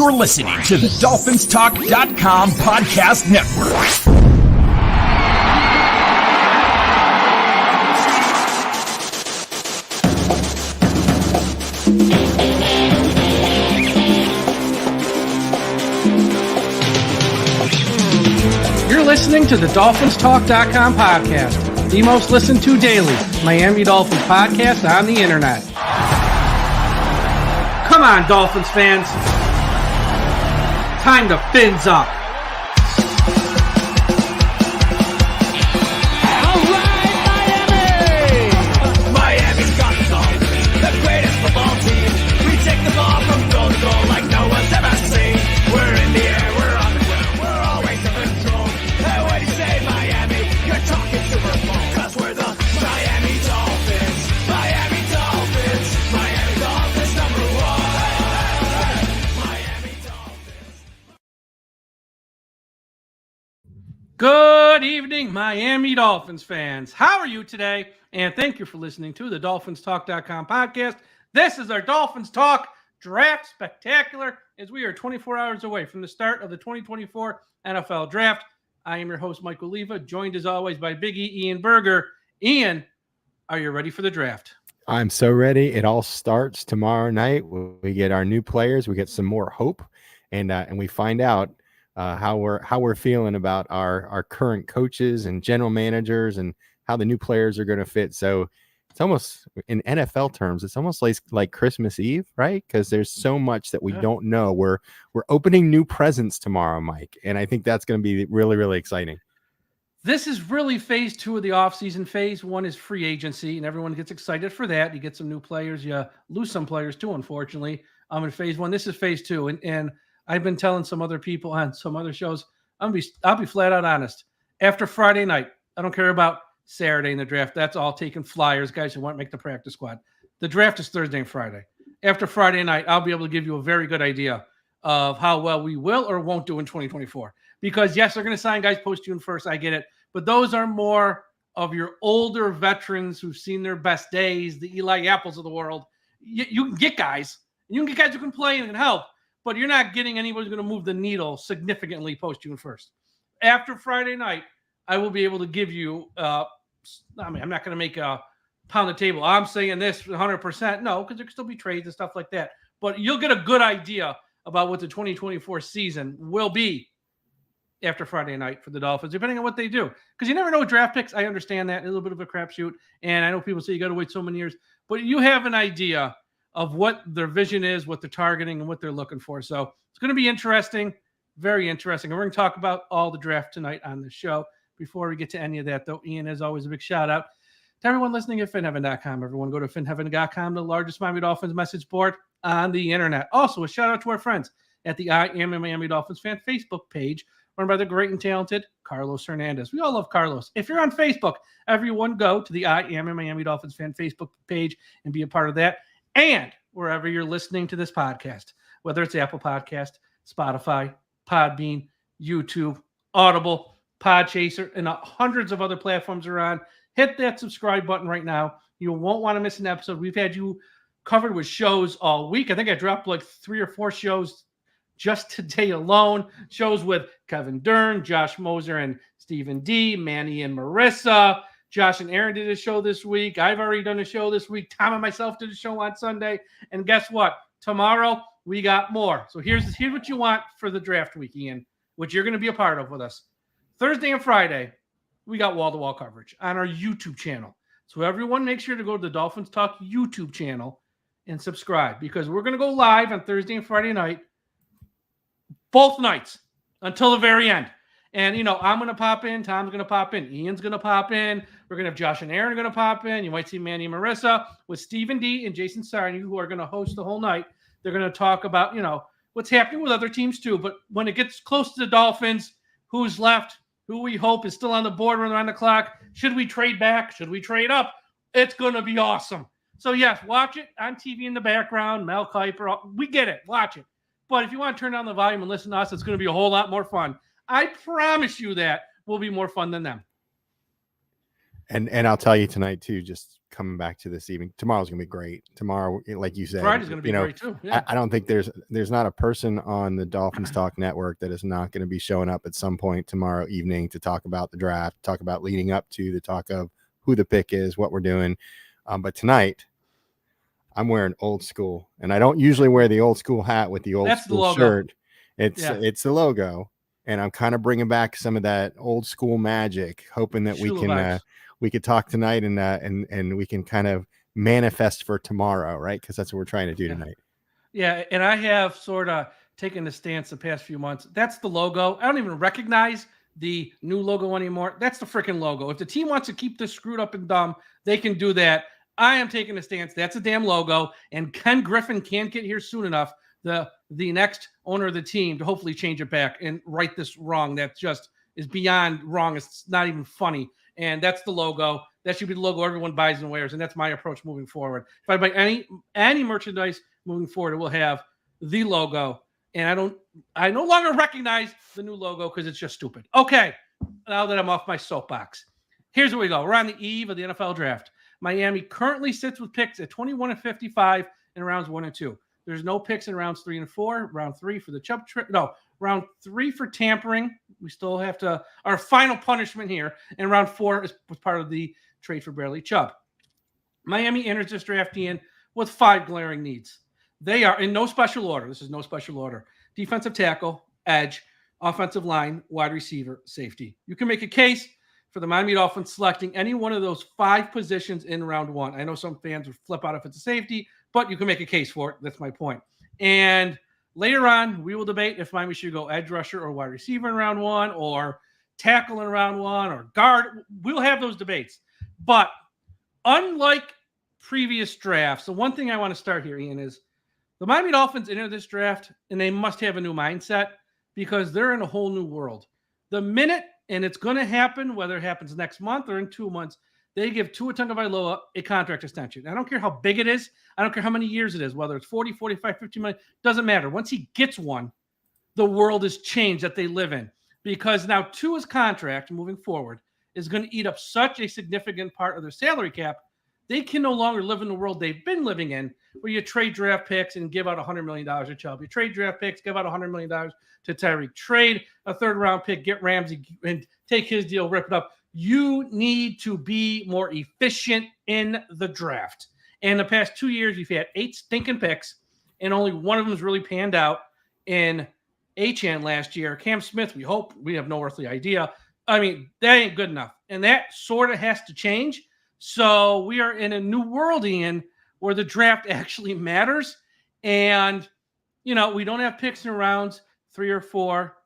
You're listening to the DolphinsTalk.com podcast network. You're listening to the DolphinsTalk.com podcast, the most listened to daily Miami Dolphins podcast on the internet. Come on, Dolphins fans. Time to fins up. All right, Miami! Miami's got the Dolphins, the greatest football team. We take the ball from goal to goal like no one's ever seen. We're in the air, we're on the ground, we're always in control. And when you say Miami, you're talking Super Bowl. 'Cause we're the Miami Dolphins. Miami Dolphins. Miami Dolphins number one. Miami Dolphins. Good evening, Miami Dolphins fans. How are you today? And thank you for listening to the DolphinsTalk.com podcast. This is our Dolphins Talk Draft Spectacular, as we are 24 hours away from the start of the 2024 NFL Draft. I am your host, Michael Leva, joined as always by Big E Ian Berger. Ian, are you ready for the draft? I'm so ready. It all starts tomorrow night. We get our new players. We get some more hope, and we find out how we're feeling about our current coaches and general managers and how the new players are going to fit. So it's almost, in NFL terms, it's almost like Christmas Eve, right? Because there's so much that we don't know. We're opening new presents tomorrow, Mike, and I think that's going to be really, really exciting. This is really phase 2 of the offseason. Phase 1 is free agency, and everyone gets excited for that. You get some new players. You lose some players too, unfortunately. In phase 1, this is phase 2. And I've been telling some other people on some other shows, I'll be flat out honest. After Friday night, I don't care about Saturday in the draft. That's all taking flyers, guys who want to make the practice squad. The draft is Thursday and Friday. After Friday night, I'll be able to give you a very good idea of how well we will or won't do in 2024. Because, yes, they're going to sign guys post-June 1st. I get it. But those are more of your older veterans who've seen their best days, the Eli Apples of the world. You can get guys. You can get guys who can play and can help. But you're not getting anybody who's going to move the needle significantly post-June 1st. After Friday night, I will be able to give you I'm not going to make a pound the table. I'm saying this 100%. No, because there could still be trades and stuff like that. But you'll get a good idea about what the 2024 season will be after Friday night for the Dolphins, depending on what they do. Because you never know with draft picks. I understand that. A little bit of a crapshoot. And I know people say you got to wait so many years. But you have an idea of what their vision is, what they're targeting, and what they're looking for. So it's going to be interesting, very interesting. And we're going to talk about all the draft tonight on the show. Before we get to any of that, though, Ian, as always, a big shout-out to everyone listening at FinHeaven.com. Everyone go to FinHeaven.com, the largest Miami Dolphins message board on the internet. Also, a shout-out to our friends at the I Am a Miami Dolphins fan Facebook page, run by the great and talented Carlos Hernandez. We all love Carlos. If you're on Facebook, everyone go to the I Am a Miami Dolphins fan Facebook page and be a part of that. And wherever you're listening to this podcast, whether it's Apple Podcast, Spotify, Podbean, YouTube, Audible, Podchaser, and hundreds of other platforms are on. Hit that subscribe button right now. You won't want to miss an episode. We've had you covered with shows all week. I think I dropped like 3 or 4 shows just today alone. Shows with Kevin Dern, Josh Moser, and Stephen D, Manny and Marissa. Josh and Aaron did a show this week. I've already done a show this week. Tom and myself did a show on Sunday. And guess what? Tomorrow, we got more. So here's what you want for the draft week, Ian, which you're going to be a part of with us. Thursday and Friday, we got wall-to-wall coverage on our YouTube channel. So everyone make sure to go to the Dolphins Talk YouTube channel and subscribe, because we're going to go live on Thursday and Friday night, both nights until the very end. And, I'm going to pop in. Tom's going to pop in. Ian's going to pop in. We're going to have Josh and Aaron going to pop in. You might see Manny and Marissa with Stephen D and Jason Sarni, who are going to host the whole night. They're going to talk about, what's happening with other teams too. But when it gets close to the Dolphins, who's left, who we hope is still on the board around the clock. Should we trade back? Should we trade up? It's going to be awesome. So, yes, watch it on TV in the background. Mel Kiper, we get it. Watch it. But if you want to turn down the volume and listen to us, it's going to be a whole lot more fun. I promise you that will be more fun than them. And I'll tell you tonight, too, just coming back to this evening. Tomorrow's gonna be great. Tomorrow, like you said, Friday's going to be great too. Yeah. I don't think there's not a person on the Dolphins Talk Network that is not going to be showing up at some point tomorrow evening to talk about the draft, talk about leading up to the talk of who the pick is, what we're doing. But tonight, I'm wearing old school, and I don't usually wear the old school hat with the old school shirt. It's the logo, and I'm kind of bringing back some of that old school magic, hoping that we could talk tonight and we can kind of manifest for tomorrow, right? Because that's what we're trying to do tonight. Yeah, and I have sort of taken the stance the past few months. That's the logo. I don't even recognize the new logo anymore. That's the freaking logo. If the team wants to keep this screwed up and dumb, they can do that. I am taking a stance. That's a damn logo, and Ken Griffin can't get here soon enough, the next owner of the team, to hopefully change it back and right this wrong. That just is beyond wrong. It's not even funny. And that's the logo. That should be the logo everyone buys and wears, and that's my approach moving forward. If I buy any merchandise moving forward, it will have the logo, and I no longer recognize the new logo because it's just stupid. Okay, now that I'm off my soapbox, here's where we go. We're on the eve of the NFL draft. Miami currently sits with picks at 21 and 55 in rounds 1 and 2. There's no picks in rounds 3 and 4. Round 3 for the Chubb trip. No, round 3 for tampering. We still have our final punishment here. And round 4 was part of the trade for Bradley Chubb. Miami enters this draft in with 5 glaring needs. They are in no special order. This is no special order. Defensive tackle, edge, offensive line, wide receiver, safety. You can make a case for the Miami Dolphins selecting any one of those 5 positions in round 1. I know some fans would flip out if it's a safety, but you can make a case for it. That's my point. And later on, we will debate if Miami should go edge rusher or wide receiver in round 1, or tackle in round 1, or guard. We'll have those debates. But unlike previous drafts, the one thing I want to start here, Ian, is the Miami Dolphins enter this draft, and they must have a new mindset because they're in a whole new world. The minute, and it's going to happen, whether it happens next month or in 2 months, they give Tua Tagovailoa a contract extension. I don't care how big it is. I don't care how many years it is, whether it's 40, 45, 50 million. Doesn't matter. Once he gets one, the world has changed that they live in, because now Tua's contract moving forward is going to eat up such a significant part of their salary cap. They can no longer live in the world they've been living in, where you trade draft picks and give out $100 million to Chubb. You trade draft picks, give out $100 million to Tyreek. Trade a third-round pick, get Ramsey, and take his deal, rip it up. You need to be more efficient in the draft. And the past 2 years, you've had 8 stinking picks, and only one of them has really panned out in Achane last year. Cam Smith, we hope. We have no earthly idea. I mean, that ain't good enough. And that sort of has to change. So we are in a new world, Ian, where the draft actually matters. And, we don't have picks in rounds 3 or 4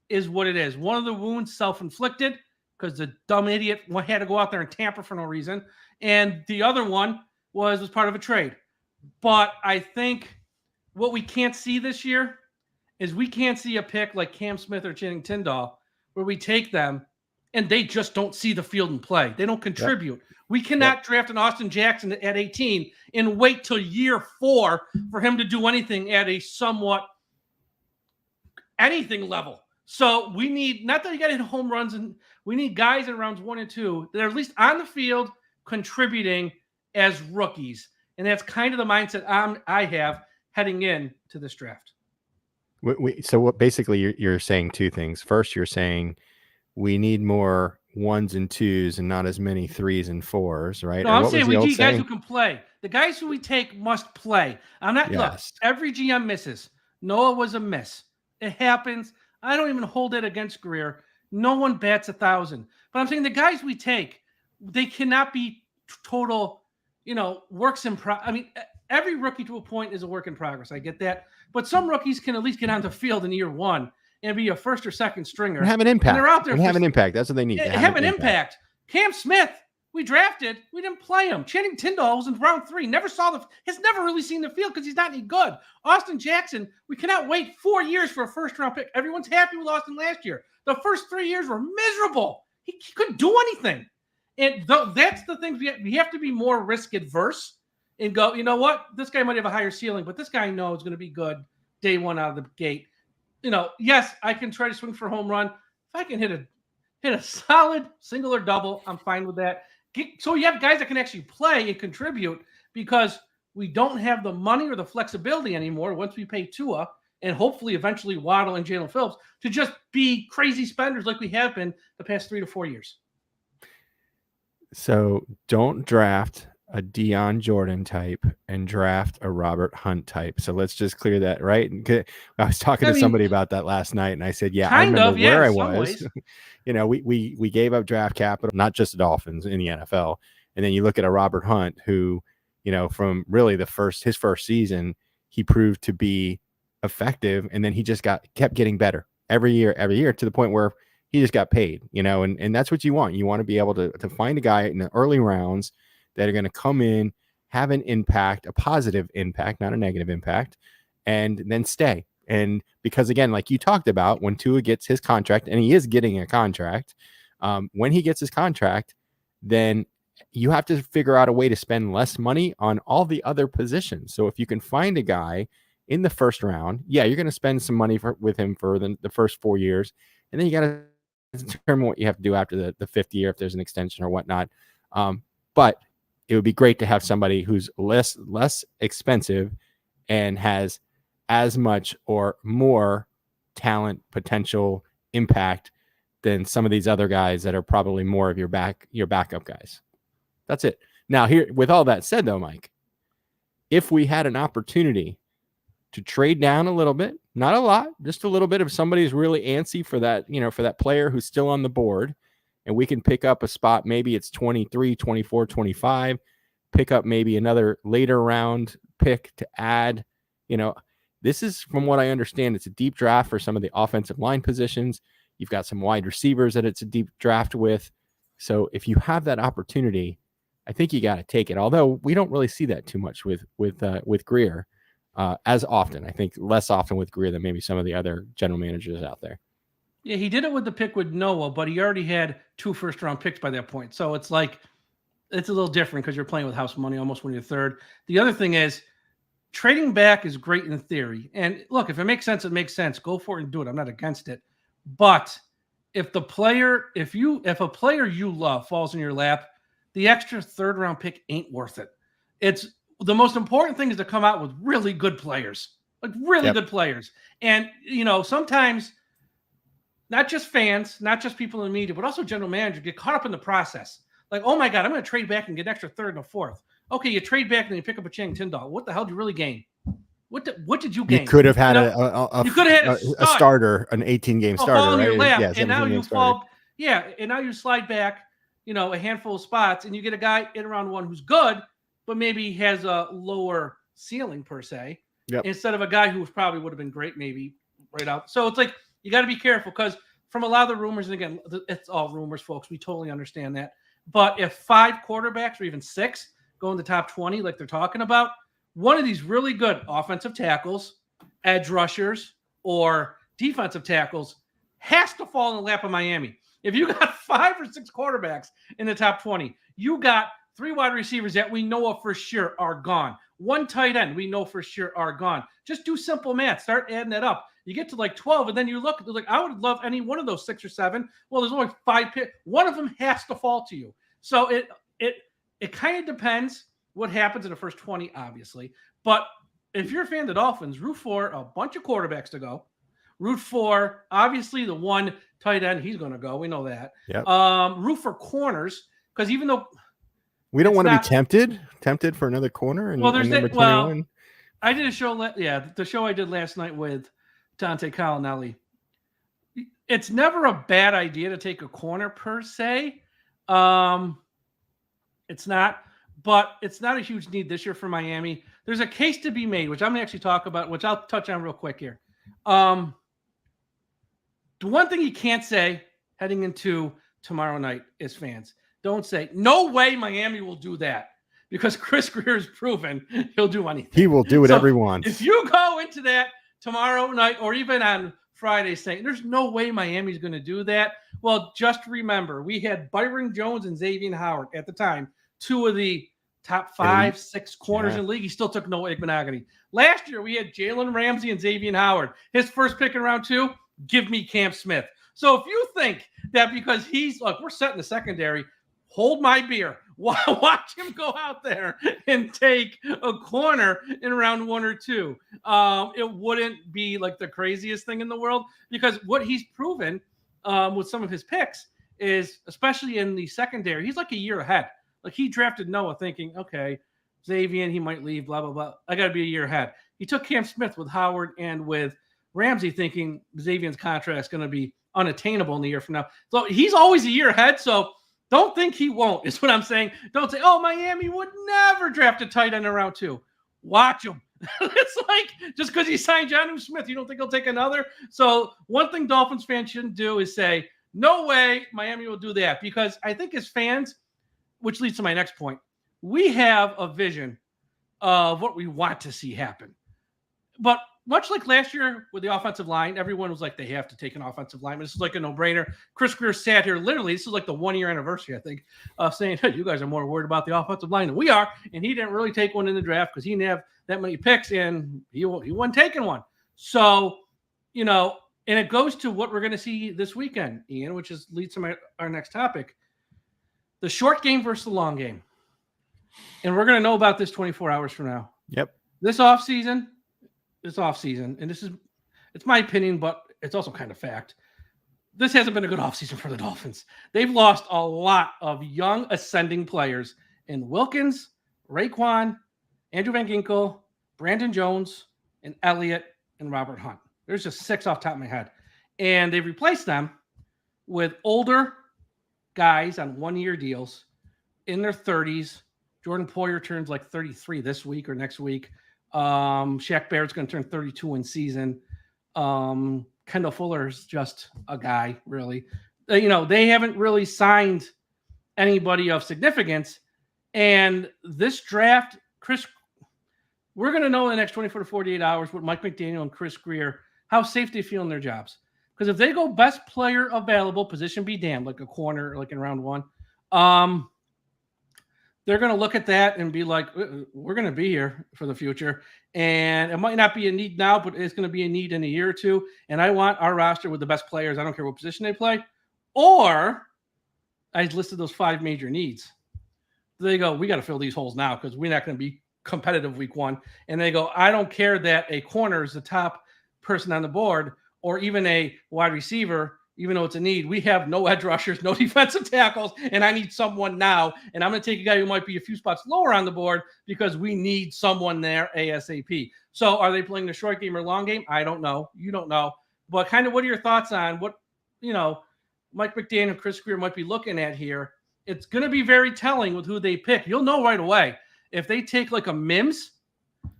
is what it is. One of the wounds self-inflicted because the dumb idiot had to go out there and tamper for no reason. And the other one was part of a trade. But I think what we can't see this year is we can't see a pick like Cam Smith or Channing Tindall where we take them and they just don't see the field and play. They don't contribute. Yep. We cannot draft an Austin Jackson at 18 and wait till year 4 for him to do anything at a somewhat anything level. So we need, not that you got to hit home runs, and we need guys in rounds 1 and 2 that are at least on the field contributing as rookies. And that's kind of the mindset I have heading in to this draft. So what basically you're saying 2 things. First, you're saying we need more 1s and 2s and not as many 3s and 4s, right? No, I'm saying we need guys who can play. The guys who we take must play. I'm not, look, every GM misses. Noah was a miss. It happens. I don't even hold it against Grier. No one bats 1,000. But I'm saying the guys we take, they cannot be total, works in progress. I mean, every rookie to a point is a work in progress. I get that. But some rookies can at least get on the field in year 1 and be a first or second stringer. And have an impact. And they're out there. And have an impact. That's what they need. Have an impact. Cam Smith, we drafted. We didn't play him. Channing Tindall was in round 3. Has never really seen the field because he's not any good. Austin Jackson, we cannot wait 4 years for a first-round pick. Everyone's happy with Austin last year. The first 3 years were miserable. He couldn't do anything. And that's the thing. We have to be more risk-adverse and go, you know what? This guy might have a higher ceiling, but this guy I know is going to be good day 1 out of the gate. Yes, I can try to swing for a home run. If I can hit a solid single or double, I'm fine with that. So you have guys that can actually play and contribute, because we don't have the money or the flexibility anymore once we pay Tua and hopefully eventually Waddle and Jaylen Phillips to just be crazy spenders like we have been the past 3 to 4 years. So don't draft a Deion Jordan type and draft a Robert Hunt type. So let's just clear that, right? I was talking to somebody about that last night, and I said, yeah, I remember where I was. We gave up draft capital, not just the Dolphins, in the NFL. And then you look at a Robert Hunt who, from really his first season, he proved to be effective, and then he just kept getting better every year to the point where he just got paid, and that's what you want. You want to be able to find a guy in the early rounds that are going to come in, have an impact, a positive impact, not a negative impact, and then stay. And because, again, like you talked about, when Tua gets his contract, and he is getting a contract, when he gets his contract, then you have to figure out a way to spend less money on all the other positions. So if you can find a guy in the first round, yeah, you're going to spend some money with him for the first 4 years, and then you got to determine what you have to do after the fifth year if there's an extension or whatnot. But it would be great to have somebody who's less expensive and has as much or more talent, potential, impact than some of these other guys that are probably more of your backup guys. That's it. Now, here, with all that said, though, Mike, if we had an opportunity to trade down a little bit, not a lot, just a little bit, if somebody's really antsy for that, for that player who's still on the board, and we can pick up a spot, maybe it's 23, 24, 25, pick up maybe another later round pick to add. This is, from what I understand, it's a deep draft for some of the offensive line positions. You've got some wide receivers that it's a deep draft with. So if you have that opportunity, I think you got to take it. Although we don't really see that too much with Grier as often. I think less often with Grier than maybe some of the other general managers out there. Yeah, he did it with the pick with Noah, but he already had 2 first-round picks by that point. So it's like, it's a little different because you're playing with house money almost when you're third. The other thing is, trading back is great in theory. And look, if it makes sense, it makes sense. Go for it and do it. I'm not against it. But if a player you love falls in your lap, the extra third-round pick ain't worth it. It's the most important thing is to come out with really good players, like really good players. And, sometimes not just fans, not just people in the media, but also general managers get caught up in the process. Like, oh my God, I'm going to trade back and get an extra third and a fourth. Okay, you trade back and you pick up a Chang Tyndall. What the hell did you really gain? What did you gain? You could have had a starter, an 18-game starter, right? Your lap, yeah, and now you fall. Yeah, and now you slide back, a handful of spots, and you get a guy in round 1 who's good, but maybe has a lower ceiling per se, instead of a guy who probably would have been great maybe right out. So it's like, you got to be careful, because from a lot of the rumors, and again, it's all rumors, folks. We totally understand that. But if 5 quarterbacks or even 6 go in the top 20, like they're talking about, one of these really good offensive tackles, edge rushers, or defensive tackles has to fall in the lap of Miami. If you got 5 or 6 quarterbacks in the top 20, you got 3 wide receivers that we know of for sure are gone. 1 tight end we know for sure are gone. Just do simple math. Start adding that up. You get to like 12, and then you look, like, I would love any one of those 6 or 7. Well, there's only 5 picks. One of them has to fall to you. So it kind of depends what happens in the first 20, obviously. But if you're a fan of the Dolphins, root for a bunch of quarterbacks to go. Root for, obviously, the 1 tight end, he's going to go. We know that. Yep. Root for corners, because even though we don't want to be tempted for another corner in number 21. I did a show, the show I did last night with Dante Collinelli. It's never a bad idea to take a corner per se. It's not, but it's not a huge need this year for Miami. There's a case to be made, which I'm going to actually talk about, which I'll touch on real quick here. The one thing you can't say heading into tomorrow night is fans. Don't say, no way Miami will do that, because Chris Grier has proven he'll do anything. He will do whatever he wants. If you go into that tomorrow night or even on Friday saying there's no way Miami's going to do that, well, just remember, we had Byron Jones and Xavier Howard at the time, 2 of the top 5, 6 corners in the league. He still took Noah Igbenogany. Last year, we had Jalen Ramsey and Xavier Howard. His first pick in round 2, give me Cam Smith. So if you think that because he's, look, we're set in the secondary, hold my beer. Watch him go out there and take a corner in round 1 or 2. It wouldn't be like the craziest thing in the world, because what he's proven with some of his picks is, especially in the secondary, he's like a year ahead. Like, he drafted Noah thinking, okay, Xavier, he might leave, blah, blah, blah. I got to be a year ahead. He took Cam Smith with Howard and with Ramsey thinking Xavier's contract is going to be unattainable in the year from now. So he's always a year ahead. So don't think he won't, is what I'm saying. Don't say, oh, Miami would never draft a tight end in round 2. Watch him. It's like, just because he signed Jonnu Smith, you don't think he'll take another? So one thing Dolphins fans shouldn't do is say, no way Miami will do that. Because I think as fans, which leads to my next point, we have a vision of what we want to see happen. But much like last year with the offensive line, everyone was like, they have to take an offensive lineman. This is like a no-brainer. Chris Grier sat here, literally, this is like the 1-year anniversary, I think, saying, hey, you guys are more worried about the offensive line than we are. And he didn't really take one in the draft because he didn't have that many picks, and he wasn't taking one. So, and it goes to what we're going to see this weekend, Ian, which leads to our next topic. The short game versus the long game. And we're going to know about this 24 hours from now. Yep. This offseason, and it's my opinion, but it's also kind of fact. This hasn't been a good offseason for the Dolphins. They've lost a lot of young ascending players in Wilkins, Raekwon, Andrew Van Ginkel, Brandon Jones, and Elliott, and Robert Hunt. There's just 6 off the top of my head. And they've replaced them with older guys on 1-year deals in their 30s. Jordan Poyer turns like 33 this week or next week. Shaq Barrett's going to turn 32 in season. Kendall Fuller's just a guy, really. They haven't really signed anybody of significance. And this draft, we're going to know in the next 24 to 48 hours what Mike McDaniel and Chris Grier, how safe they feel in their jobs. Because if they go best player available, position be damned, like a corner, like in round 1, they're going to look at that and be like, we're going to be here for the future. And it might not be a need now, but it's going to be a need in a year or two. And I want our roster with the best players. I don't care what position they play. Or I listed those 5 major needs. They go, we got to fill these holes now because we're not going to be competitive week 1. And they go, I don't care that a corner is the top person on the board or even a wide receiver. Even though it's a need, we have no edge rushers, no defensive tackles, and I need someone now. And I'm going to take a guy who might be a few spots lower on the board because we need someone there ASAP. So are they playing the short game or long game? I don't know. You don't know. But kind of what are your thoughts on what, Mike McDaniel and Chris Grier might be looking at here? It's going to be very telling with who they pick. You'll know right away. If they take like a Mims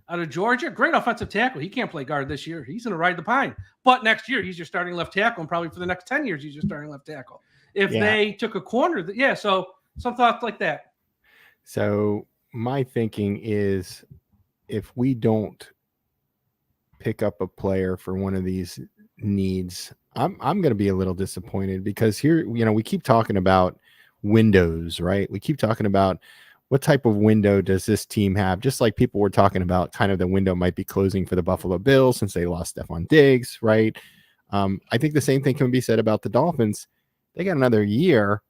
out of Georgia, great offensive tackle. He can't play guard this year. He's going to ride the pine. But next year, he's your starting left tackle, and probably for the next 10 years, he's your starting left tackle. If they took a corner, so some thoughts like that. So my thinking is if we don't pick up a player for one of these needs, I'm going to be a little disappointed because here, we keep talking about windows, right? We keep talking about what type of window does this team have? Just like people were talking about, kind of the window might be closing for the Buffalo Bills since they lost Stephon Diggs, right? I think the same thing can be said about the Dolphins. They got another year,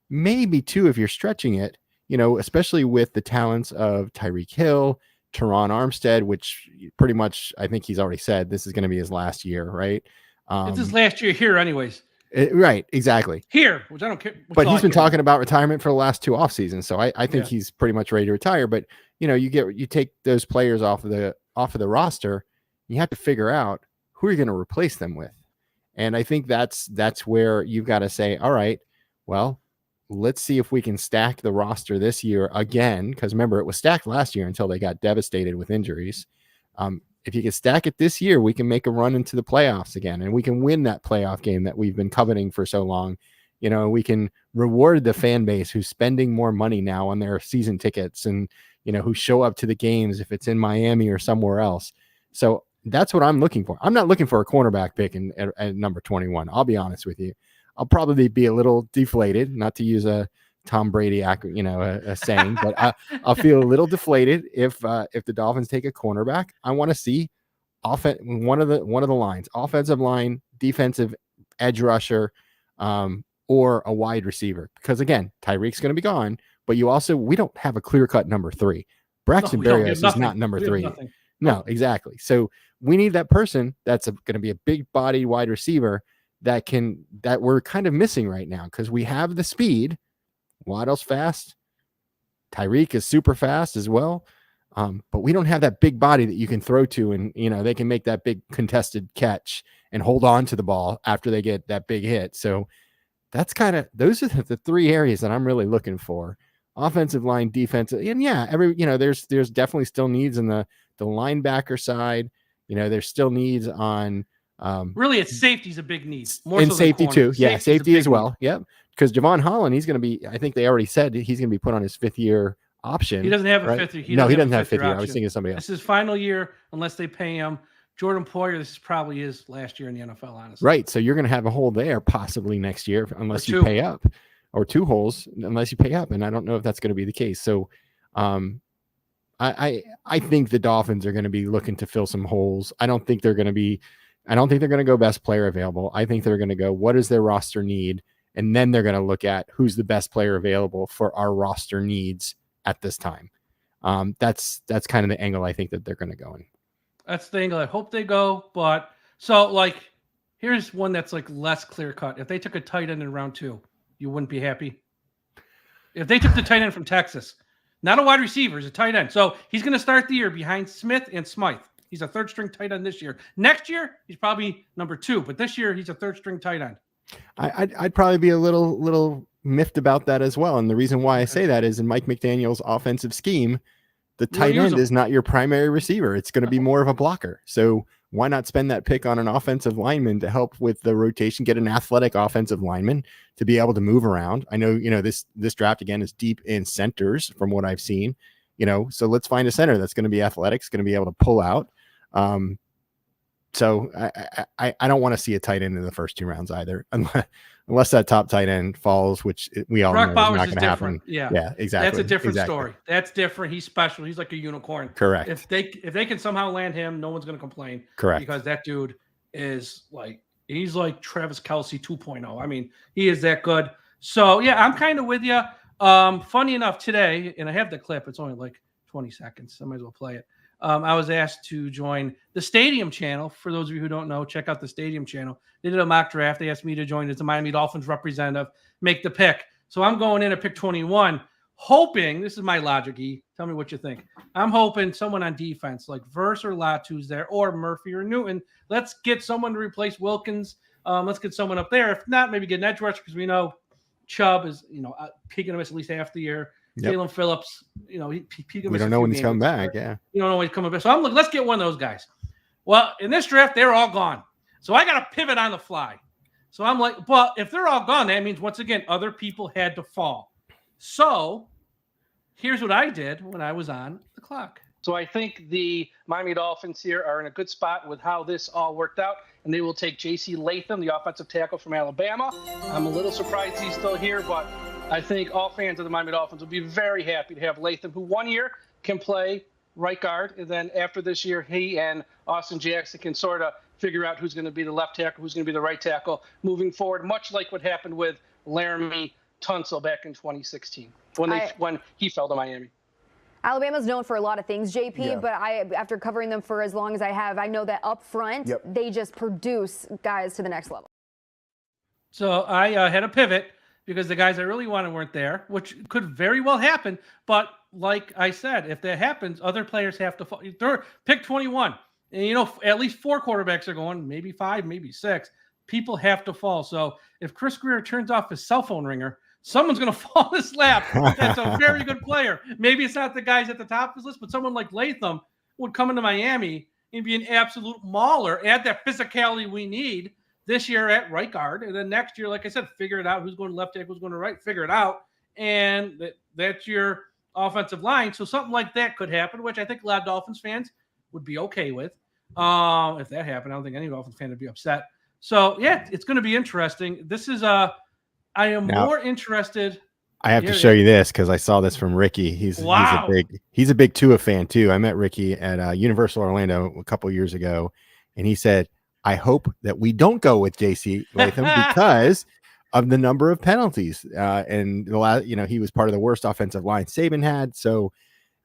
maybe 2 if you're stretching it, especially with the talents of Tyreek Hill, Teron Armstead, which pretty much I think he's already said this is going to be his last year, right? It's his last year here anyways. Right, exactly. Here, which I don't care. But he's been talking about retirement for the last 2 off seasons, so I think he's pretty much ready to retire. But you take those players off of the roster, you have to figure out who you're going to replace them with, and I think that's where you've got to say, all right, well, let's see if we can stack the roster this year again, because remember it was stacked last year until they got devastated with injuries. If you can stack it this year, we can make a run into the playoffs again, and we can win that playoff game that we've been coveting for so long. We can reward the fan base who's spending more money now on their season tickets and, who show up to the games if it's in Miami or somewhere else. So that's what I'm looking for. I'm not looking for a cornerback pick at number 21. I'll be honest with you. I'll probably be a little deflated, not to use a Tom Brady, a saying, but I'll feel a little deflated if the Dolphins take a cornerback. I want to see one of the lines, offensive line, defensive edge rusher, or a wide receiver. Because again, Tyreek's going to be gone, but we don't have a clear-cut number 3. Braxton Berrios is not number 3. No, exactly. So we need that person that's going to be a big body wide receiver that we're kind of missing right now, because we have the speed. Waddle's fast. Tyreek is super fast as well. But we don't have that big body that you can throw to, and they can make that big contested catch and hold on to the ball after they get that big hit. So those are the 3 areas that I'm really looking for: offensive line, defensive, and there's definitely still needs in the linebacker side. There's still needs on really it's safety's a big need. More and so safety too. Yeah, safety as well. Need. Yep. Because Javon Holland, he's going to be, I think they already said he's going to be put on his 5th year option. He doesn't have a right? 5th year. He doesn't have 5th year. I was thinking of somebody else. This is his final year unless they pay him. Jordan Poyer, this is probably his last year in the NFL, honestly. Right. So you're going to have a hole there possibly next year unless you pay up, or 2 holes unless you pay up. And I don't know if that's going to be the case. So I think the Dolphins are going to be looking to fill some holes. I don't think they're going to go best player available. I think they're going to go, what does their roster need? And then they're going to look at who's the best player available for our roster needs at this time. That's kind of the angle I think that they're going to go in. That's the angle I hope they go. But so here's one that's less clear cut. If they took a tight end in round 2, you wouldn't be happy. If they took the tight end from Texas, not a wide receiver, he's a tight end. So he's going to start the year behind Smith and Smythe. He's a 3rd string tight end this year. Next year, he's probably number 2, but this year he's a 3rd string tight end. I'd probably be a little miffed about that as well. And the reason why I say that is in Mike McDaniel's offensive scheme, the tight end is not your primary receiver. It's going to be more of a blocker. So why not spend that pick on an offensive lineman to help with the rotation, get an athletic offensive lineman to be able to move around? I know, this draft again is deep in centers from what I've seen, so let's find a center that's going to be athletic, is going to be able to pull out. So I don't want to see a tight end in the first 2 rounds either, unless that top tight end falls, which we all know is not going to happen. Yeah, exactly. That's a different story. That's different. He's special. He's like a unicorn. Correct. If they can somehow land him, no one's going to complain. Correct. Because that dude is he's like Travis Kelce 2.0. I mean, he is that good. So yeah, I'm kind of with you. Funny enough, today, and I have the clip. It's only 20 seconds. I might as well play it. I was asked to join the Stadium channel. For those of you who don't know, check out the Stadium channel. They did a mock draft. They asked me to join as the Miami Dolphins representative, make the pick. So I'm going in at pick 21, hoping, this is my logic, E. Tell me what you think. I'm hoping someone on defense, like Verse or Latu's there, or Murphy or Newton. Let's get someone to replace Wilkins. Let's get someone up there. If not, maybe get an edge rusher, because we know Chubb is, peaking to miss at least half the year. Yep. Jalen Phillips, we don't know when he's coming back. Yeah, you don't know when he's coming back. So I'm looking. Let's get one of those guys. Well, in this draft, they're all gone. So I got to pivot on the fly. So I'm like, but if they're all gone, that means once again other people had to fall. So here's what I did when I was on the clock. So I think the Miami Dolphins here are in a good spot with how this all worked out, and they will take J.C. Latham, the offensive tackle from Alabama. I'm a little surprised he's still here, but I think all fans of the Miami Dolphins will be very happy to have Latham, who 1 year can play right guard, and then after this year, he and Austin Jackson can sort of figure out who's going to be the left tackle, who's going to be the right tackle moving forward, much like what happened with Laramie Tunsil back in 2016 when he fell to Miami. Alabama's known for a lot of things, JP, but after covering them for as long as I have, I know that up front, they just produce guys to the next level. So I had a pivot because the guys I really wanted weren't there, which could very well happen. But like I said, if that happens, other players have to fall. Pick 21. And, at least 4 quarterbacks are going, maybe 5, maybe 6. People have to fall. So if Chris Grier turns off his cell phone ringer, someone's going to fall in his lap. That's a very good player. Maybe it's not the guys at the top of his list, but someone like Latham would come into Miami and be an absolute mauler, add that physicality we need this year at right guard. And then next year, like I said, figure it out. Who's going to left tackle, who's going to right, figure it out. And that's your offensive line. So something like that could happen, which I think a lot of Dolphins fans would be okay with. If that happened, I don't think any Dolphins fan would be upset. So, yeah, it's going to be interesting. This is I am more interested. I have to show you this because I saw this from Ricky. He's a big Tua fan too. I met Ricky at Universal Orlando a couple years ago, and he said, "I hope that we don't go with JC Latham because of the number of penalties. And the last, he was part of the worst offensive line Saban had. So,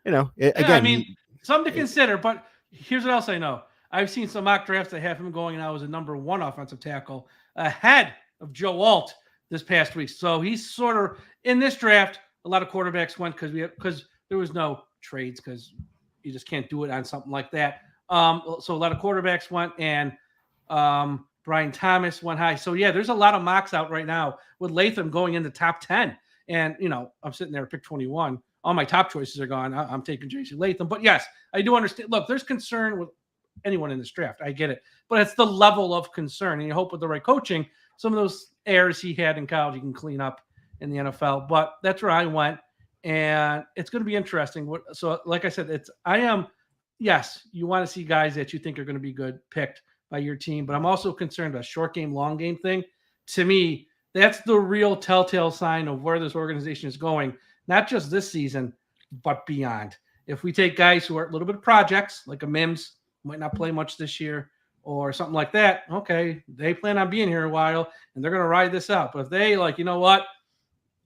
again, I mean, something to consider. But here's what else I know. I've seen some mock drafts that have him going now as a number 1 offensive tackle ahead of Joe Alt this past week. So he's sort of in this draft. A lot of quarterbacks went because there was no trades because you just can't do it on something like that. So a lot of quarterbacks went, and Brian Thomas went high. So yeah, there's a lot of mocks out right now with Latham going in the top 10. And I'm sitting there at pick 21. All my top choices are gone. I'm taking JC Latham. But yes, I do understand. Look, there's concern with anyone in this draft. I get it. But it's the level of concern. And you hope with the right coaching, some of those errors he had in college, he can clean up in the NFL. But that's where I went. And it's going to be interesting. So like I said, yes, you want to see guys that you think are going to be good picked by your team. But I'm also concerned about short game, long game thing. To me, that's the real telltale sign of where this organization is going, not just this season, but beyond. If we take guys who are a little bit of projects, like a Mims, might not play much this year, or something like that, okay, they plan on being here a while, and they're going to ride this out. But if they what?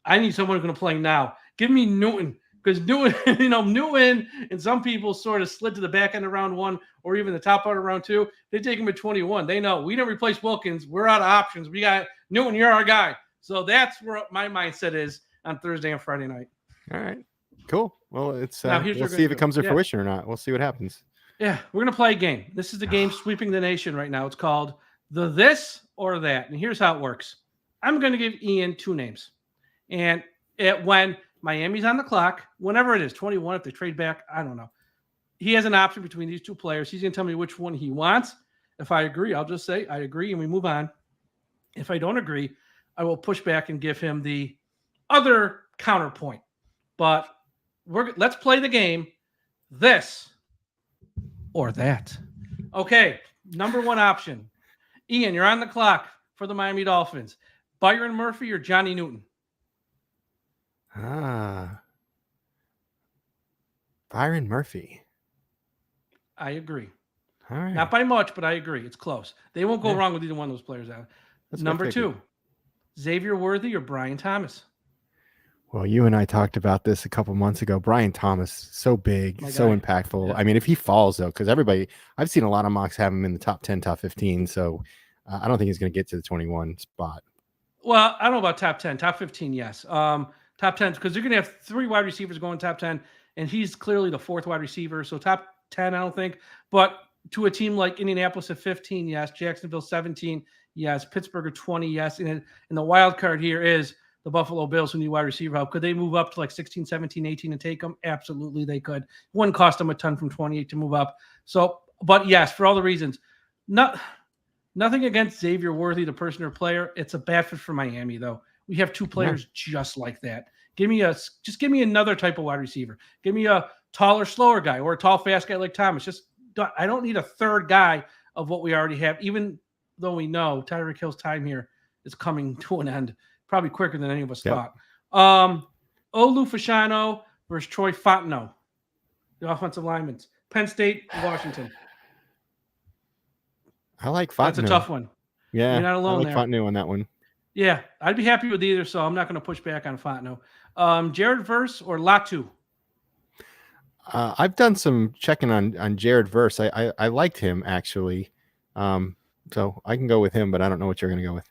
I need someone who's going to play now. Give me Newton, because Newton and some people sort of slid to the back end of round 1 or even the top part of round 2. They take him at 21. They know we didn't replace Wilkins. We're out of options. We got Newton. You're our guy. So that's where my mindset is on Thursday and Friday night. All right, cool. Well, it's Now, we'll see if it comes to fruition or not. We'll see what happens. Yeah, we're going to play a game. This is the game sweeping the nation right now. It's called the this or that. And here's how it works. I'm going to give Ian 2 names. And when Miami's on the clock, whenever it is, 21, if they trade back, I don't know. He has an option between these 2 players. He's going to tell me which one he wants. If I agree, I'll just say I agree and we move on. If I don't agree, I will push back and give him the other counterpoint. But let's play the game, this or that. Okay, number 1 option. Ian, you're on the clock for the Miami Dolphins. Byron Murphy or Johnny Newton? Byron Murphy. I agree. All right. Not by much, but I agree. It's close. They won't go wrong with either one of those players out. Number 2, Xavier Worthy or Brian Thomas? Well, you and I talked about this a couple months ago. Brian Thomas, so big, so impactful. Yeah. I mean, if he falls, though, because I've seen a lot of mocks have him in the top 10, top 15. So I don't think he's going to get to the 21 spot. Well, I don't know about top 10. Top 15, yes. Top 10, because they're going to have 3 wide receivers going top 10, and he's clearly the 4th wide receiver. So top 10, I don't think. But to a team like Indianapolis at 15, yes. Jacksonville 17, yes. Pittsburgh at 20, yes. And the wild card here is the Buffalo Bills, who need wide receiver help. Could they move up to like 16, 17, 18 and take them? Absolutely, they could. It wouldn't cost them a ton from 28 to move up. So, but yes, for all the reasons. Nothing against Xavier Worthy, the person or player. It's a bad fit for Miami, though. We have 2 players just like that. Give me another type of wide receiver. Give me a taller, slower guy or a tall, fast guy like Thomas. I don't need a 3rd guy of what we already have, even though we know Tyreek Hill's time here is coming to an end probably quicker than any of us thought. Olu Fashanu versus Troy Fontenot, the offensive linemen. Penn State, Washington. I like Fontenot. That's a tough one. Yeah, you're not alone I like Fontenot on that one. Yeah, I'd be happy with either, so I'm not going to push back on Fontenot. Jared Verse or Latu? I've done some checking on Jared Verse. I liked him, actually. So I can go with him, but I don't know what you're going to go with.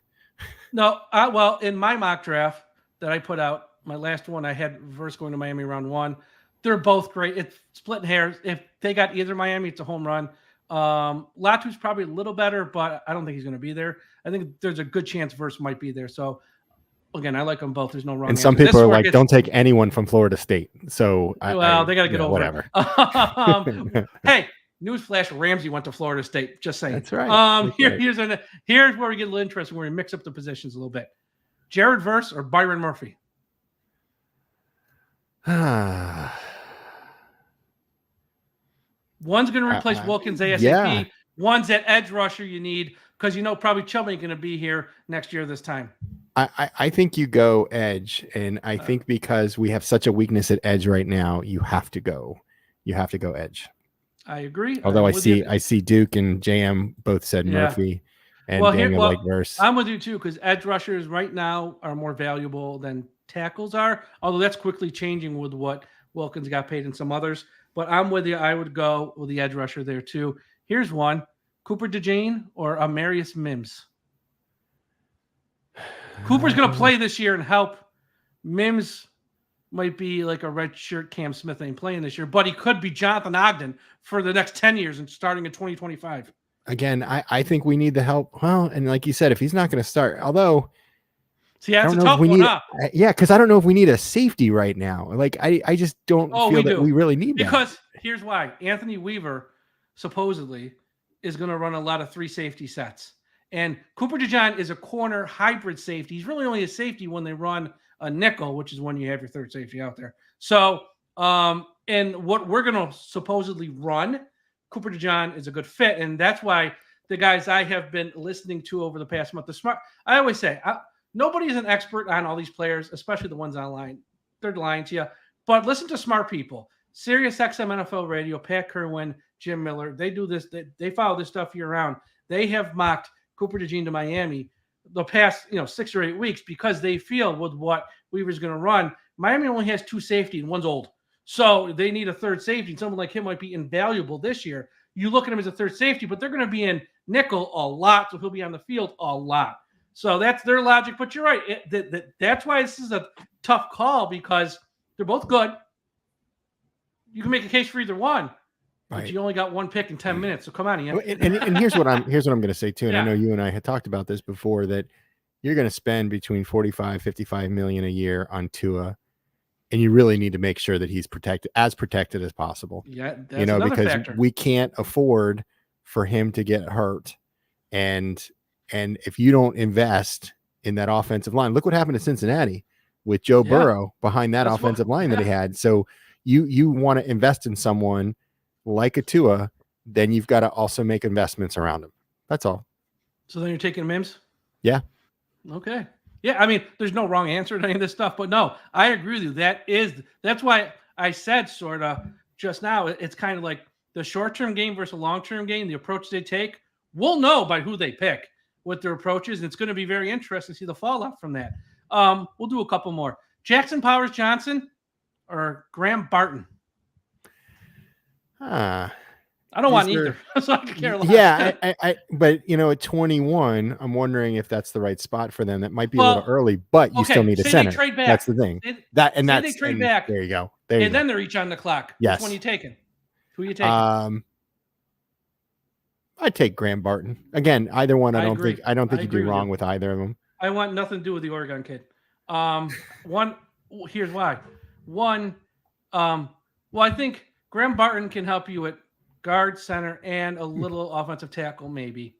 No, well, in my mock draft that I put out, my last one, I had Verse going to Miami round 1. They're both great. It's splitting hairs. If they got either Miami, it's a home run. Latu's probably a little better, but I don't think he's going to be there. I think there's a good chance Verse might be there. So, again, I like them both. There's no wrong. And some people are like, don't take anyone from Florida State. So, they got to get over whatever. It. Hey, newsflash: Ramsey went to Florida State. Just saying. That's right. Here's where we get a little interesting, where we mix up the positions a little bit. Jared Verse or Byron Murphy? One's going to replace Wilkins ASAP. Yeah. One's that edge rusher you need because probably Chubby ain't going to be here next year this time. I think you go edge, and I think because we have such a weakness at edge right now, you have to go edge. I agree. Although I see Duke and JM both said Murphy. and Daniel Lake versus. I'm with you too, because edge rushers right now are more valuable than tackles are, although that's quickly changing with what Wilkins got paid and some others. But I'm with you. I would go with the edge rusher there too. Here's one: Cooper DeJean or Amarius Mims. Cooper's going to play this year and help. Mims might be like a red shirt Cam Smith ain't playing this year, but he could be Jonathan Ogden for the next 10 years and starting in 2025. Again, I think we need the help. Well, and like you said, if he's not going to start, although see, that's a tough one. Yeah, because I don't know if we need a safety right now. Like I just don't feel that we really need that. Because here's why: Anthony Weaver supposedly is going to run a lot of 3 safety sets, and Cooper DeJean is a corner hybrid safety. He's really only a safety when they run a nickel, which is when you have your third safety out there. So, and what we're going to supposedly run, Cooper DeJean is a good fit, and that's why the guys I have been listening to over the past month, I always say, nobody's an expert on all these players, especially the ones online. They're lying to you. But listen to smart people. Sirius XM NFL Radio, Pat Kerwin, Jim Miller, they do this. They follow this stuff year round. They have mocked Cooper DeJean to Miami the past 6 or 8 weeks because they feel with what Weaver's going to run, Miami only has 2 safety and one's old. So they need a third safety. And someone like him might be invaluable this year. You look at him as a third safety, but they're going to be in nickel a lot. So he'll be on the field a lot. So that's their logic. But you're right. That's why this is a tough call because they're both good. You can make a case for either one. But you only got 1 pick in 10 minutes, so come on, Ian. And here's what I'm going to say too. And I know you and I had talked about this before, that you're going to spend between 45, 55 million a year on Tua, and you really need to make sure that he's protected as possible. Yeah, that's another because factor. We can't afford for him to get hurt, and if you don't invest in that offensive line, look what happened to Cincinnati with Joe Burrow behind that offensive line that he had. So you want to invest in someone like a Tua, then you've got to also make investments around him. That's all. So then you're taking Mims? Yeah. Okay. Yeah, I mean, there's no wrong answer to any of this stuff, but no, I agree with you. That's why I said sort of just now, it's kind of like the short-term game versus a long-term game, the approach they take, we'll know by who they pick, what their approach is, and it's going to be very interesting to see the fallout from that. We'll do a couple more. Jackson Powers Johnson or Graham Barton? I don't want either. So I can care less. Yeah, but at 21, I'm wondering if that's the right spot for them. That might be a little early, but you still need a center. Trade back. That's the thing. They trade back. There you go. Then they're each on the clock. Yes. Which one are you taking? Who are you taking? I'd take Graham Barton. Again, either one. I don't think you do wrong with either of them. I want nothing to do with the Oregon kid. Here's why. I think Graham Barton can help you at guard, center, and a little offensive tackle, maybe.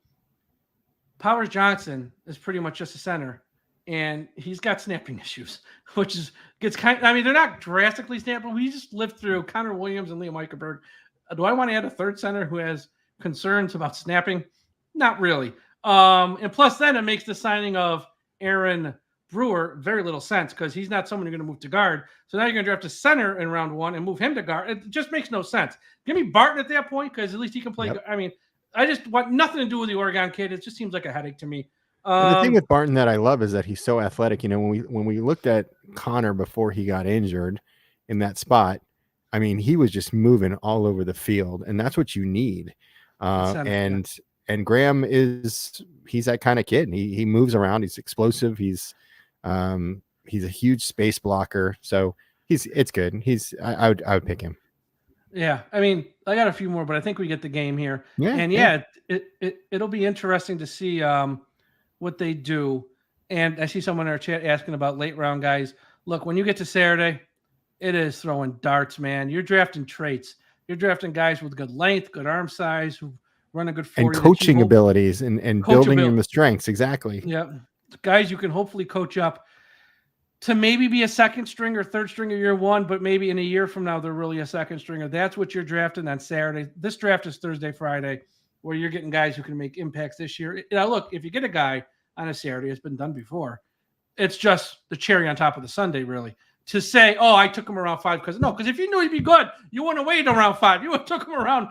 Powers Johnson is pretty much just a center, and he's got snapping issues, they're not drastically snapping. We just lived through Connor Williams and Liam Eichenberg. Do I want to add a third center who has concerns about snapping? Not really. And plus, then it makes the signing of Aaron Brewer very little sense because he's not someone you're going to move to guard. So now you're going to draft a center in round 1 and move him to guard. It just makes no sense. Give me Barton at that point because at least he can play. Yep. I mean, I just want nothing to do with the Oregon kid. It just seems like a headache to me. The thing with Barton that I love is that he's so athletic. When we looked at Connor before he got injured in that spot, I mean, he was just moving all over the field, and that's what you need. And Graham he's that kind of kid. He moves around. He's explosive. He's a huge space blocker. So it's good. I would pick him. Yeah. I mean, I got a few more, but I think we get the game here. Yeah. And it'll be interesting to see what they do. And I see someone in our chat asking about late round guys. Look, when you get to Saturday, it is throwing darts, man. You're drafting traits. You're drafting guys with good length, good arm size, who run a good 40. And coaching abilities and building in the strengths. Exactly. Yeah. Guys you can hopefully coach up to maybe be a second string or third stringer year 1, but maybe in a year from now, they're really a second stringer. That's what you're drafting on Saturday. This draft is Thursday, Friday, where you're getting guys who can make impacts this year. Now, look, if you get a guy on a Saturday, it's been done before. It's just the cherry on top of the sundae, really. To say, I took him around 5 because if you knew he'd be good, you wouldn't have waited around 5. You would have took him around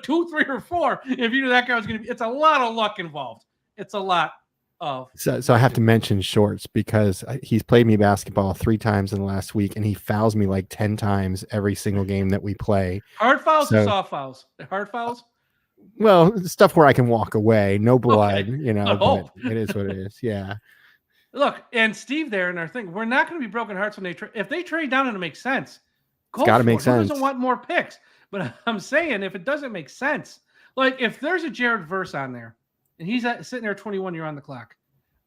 2, 3, or 4 if you knew that guy was going to be. It's a lot of luck involved. It's a lot of. So I have to mention Shorts because he's played me basketball 3 times in the last week, and he fouls me like 10 times every single game that we play. Hard fouls or soft fouls? Hard fouls? Well, stuff where I can walk away, no blood, Okay. but it is what it is. Yeah. Look, and Steve there in our thing, we're not going to be broken hearts when they trade. If they trade down and it makes sense, It's got to make sense. Who doesn't want more picks? But I'm saying if it doesn't make sense, like if there's a Jared Verse on there and he's sitting there 21, you're on the clock,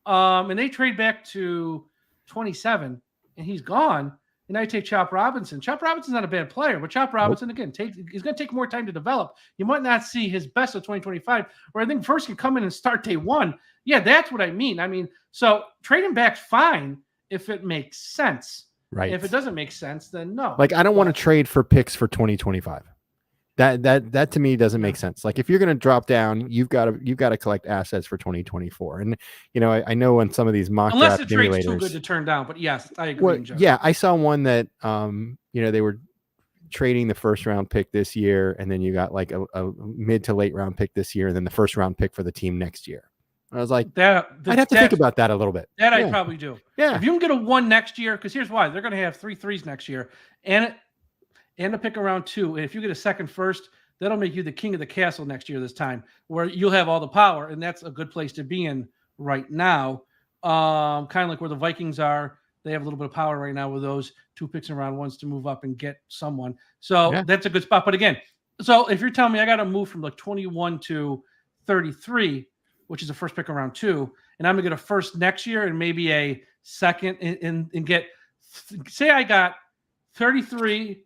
and they trade back to 27 and he's gone, and I take Chop Robinson. Chop Robinson's not a bad player, but Chop Robinson, again, he's going to take more time to develop. You might not see his best of 2025, where I think Verse can come in and start day one. Yeah, that's what I mean. So trading back's fine if it makes sense. Right. If it doesn't make sense, then no. Like, I don't want to trade for picks for 2025. That to me doesn't make sense. Like, if you're going to drop down, you've got to collect assets for 2024. And I know when some of these mock unless draft the trade's simulators, too good to turn down. But yes, I agree. well, yeah, I saw one that they were trading the first round pick this year, and then you got like a mid to late round pick this year, and then the first round pick for the team next year. I was like, I'd have to think about that a little bit. I probably do. Yeah. If you can get a 1 next year, because here's why. They're going to have 3 threes next year and a pick around 2. And if you get a second first, that'll make you the king of the castle next year this time, where you'll have all the power. And that's a good place to be in right now. Kind of like where the Vikings are. They have a little bit of power right now with those 2 picks in round 1s to move up and get someone. So that's a good spot. But again, so if you're telling me I got to move from like 21 to 33, which is the first pick around 2, and I'm gonna get a first next year and maybe a second and get, say I got 33,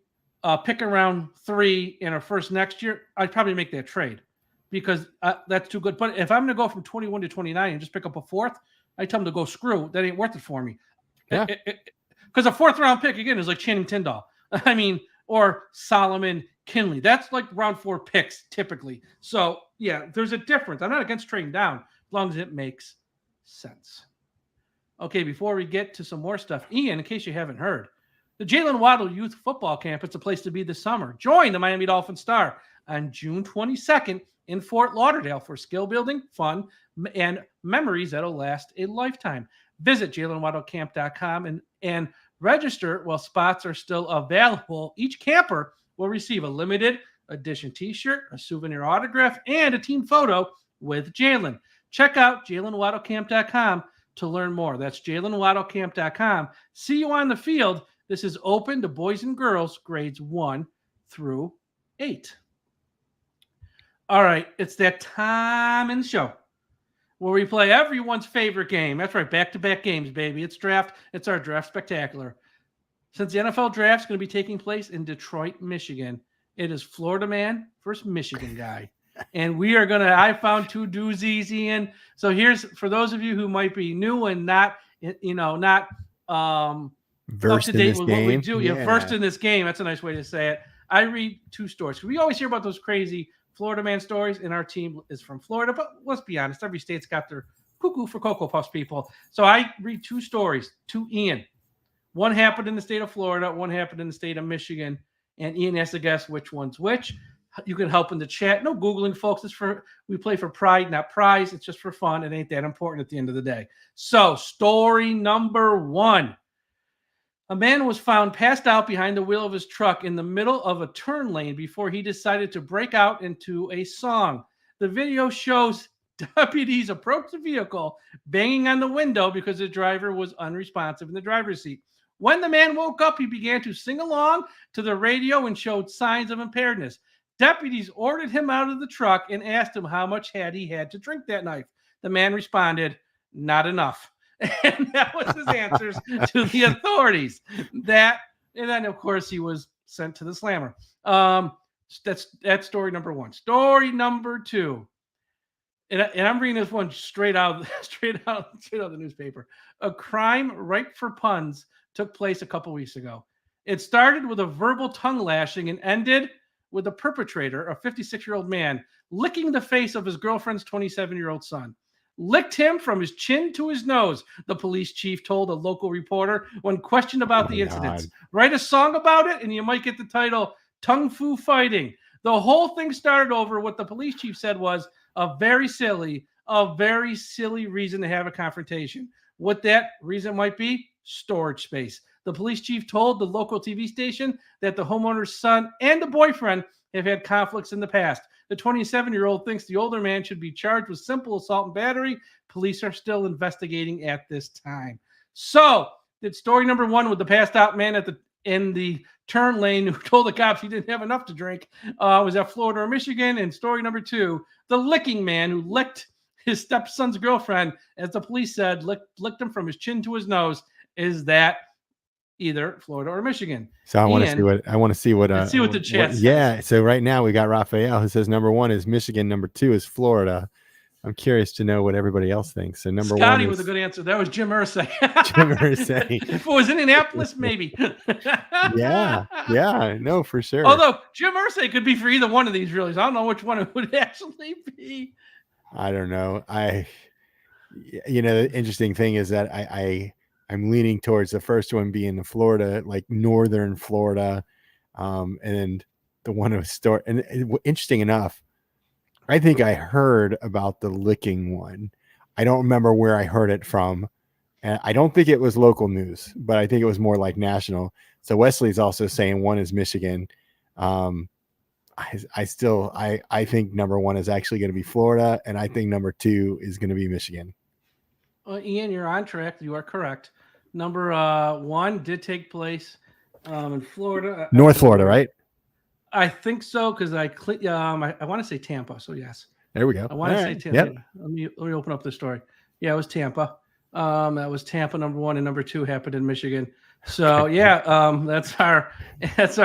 pick around 3 and a first next year, I'd probably make that trade because that's too good. But if I'm gonna go from 21 to 29 and just pick up a 4th, I tell them to go screw. That ain't worth it for me. Yeah. Because a 4th round pick again is like Channing Tindall. Or Solomon Kinley. That's like round 4 picks typically. So yeah, there's a difference. I'm not against trading down as long as it makes sense. Okay, before we get to some more stuff, Ian, in case you haven't heard, the Jaylen Waddle Youth Football Camp, it's a place to be this summer. Join the Miami Dolphins star on June 22nd in Fort Lauderdale for skill building, fun, and memories that'll last a lifetime. Visit JaylenWaddleCamp.com and register while spots are still available. Each camper will receive a limited edition t-shirt, a souvenir autograph, and a team photo with Jaylen. Check out JaylenWaddleCamp.com to learn more. That's JaylenWaddleCamp.com. See you on the field. This is open to boys and girls, grades 1 through 8. All right, it's that time in the show where we play everyone's favorite game. That's right, back-to-back games, baby. It's draft. It's our draft spectacular. Since the NFL draft is going to be taking place in Detroit, Michigan, it is Florida man versus Michigan guy. And we are going to, I found 2 doozies, Ian. So here's, for those of you who might be new and not Versed up to date in with this what we game. do. Yeah, versed in this game. That's a nice way to say it. I read 2 stories. We always hear about those crazy Florida man stories, and our team is from Florida. But let's be honest, every state's got their cuckoo for Cocoa Puffs people. So I read 2 stories to Ian. One happened in the state of Florida, one happened in the state of Michigan, and Ian has to guess which one's which. You can help in the chat. No Googling, folks. We play for pride, not prize. It's just for fun. It ain't that important at the end of the day. So, story number 1. A man was found passed out behind the wheel of his truck in the middle of a turn lane before he decided to break out into a song. The video shows deputies approach the vehicle, banging on the window because the driver was unresponsive in the driver's seat. When the man woke up, he began to sing along to the radio and showed signs of impairedness. Deputies ordered him out of the truck and asked him how much had he had to drink that night. The man responded, "Not enough." And that was his answers to the authorities. And then, of course, he was sent to the slammer. That's story number 1. Story number 2. And I'm reading this one straight out of the newspaper. A crime ripe for puns took place a couple weeks ago. It started with a verbal tongue lashing and ended with the perpetrator, a 56-year-old man, licking the face of his girlfriend's 27-year-old son. Licked him from his chin to his nose, the police chief told a local reporter when questioned about the incidents. Write a song about it and you might get the title Tongue Fu Fighting. The whole thing started over what the police chief said was a very silly, a very silly reason to have a confrontation. What that reason might be? Storage space. The police chief told the local TV station that the homeowner's son and the boyfriend have had conflicts in the past. The 27-year-old thinks the older man should be charged with simple assault and battery. Police are still investigating at this time. So, did story number one with the passed out man in the turn lane who told the cops he didn't have enough to drink was that Florida or Michigan? And story number two, the licking man who licked his stepson's girlfriend, as the police said, licked him from his chin to his nose. Is that either Florida or Michigan? So I want to see what the chat says. Yeah. So right now we got Raphael who says number one is Michigan, number two is Florida. I'm curious to know what everybody else thinks. So number Scotty one with a good answer. That was Jim Irsay. Jim Irsay. If it was Indianapolis, maybe. yeah, no, for sure. Although Jim Irsay could be for either one of these, really. So I don't know which one it would actually be. I don't know. The interesting thing is that I'm leaning towards the first one being the Florida, like northern Florida, and the one of store. And interesting enough, I think I heard about the licking one. I don't remember where I heard it from, and I don't think it was local news, but I think it was more like national. So Wesley's also saying one is Michigan. I think number one is actually going to be Florida, and I think number two is going to be Michigan. Well, Ian, you're on track. You are correct. Number one did take place in Florida. North Florida, right? I think so, because I want to say Tampa. So yes, there we go. I want to say Tampa. Yep. Let me open up the story. Yeah, it was Tampa. That was Tampa number one, and number two happened in Michigan. So yeah, that's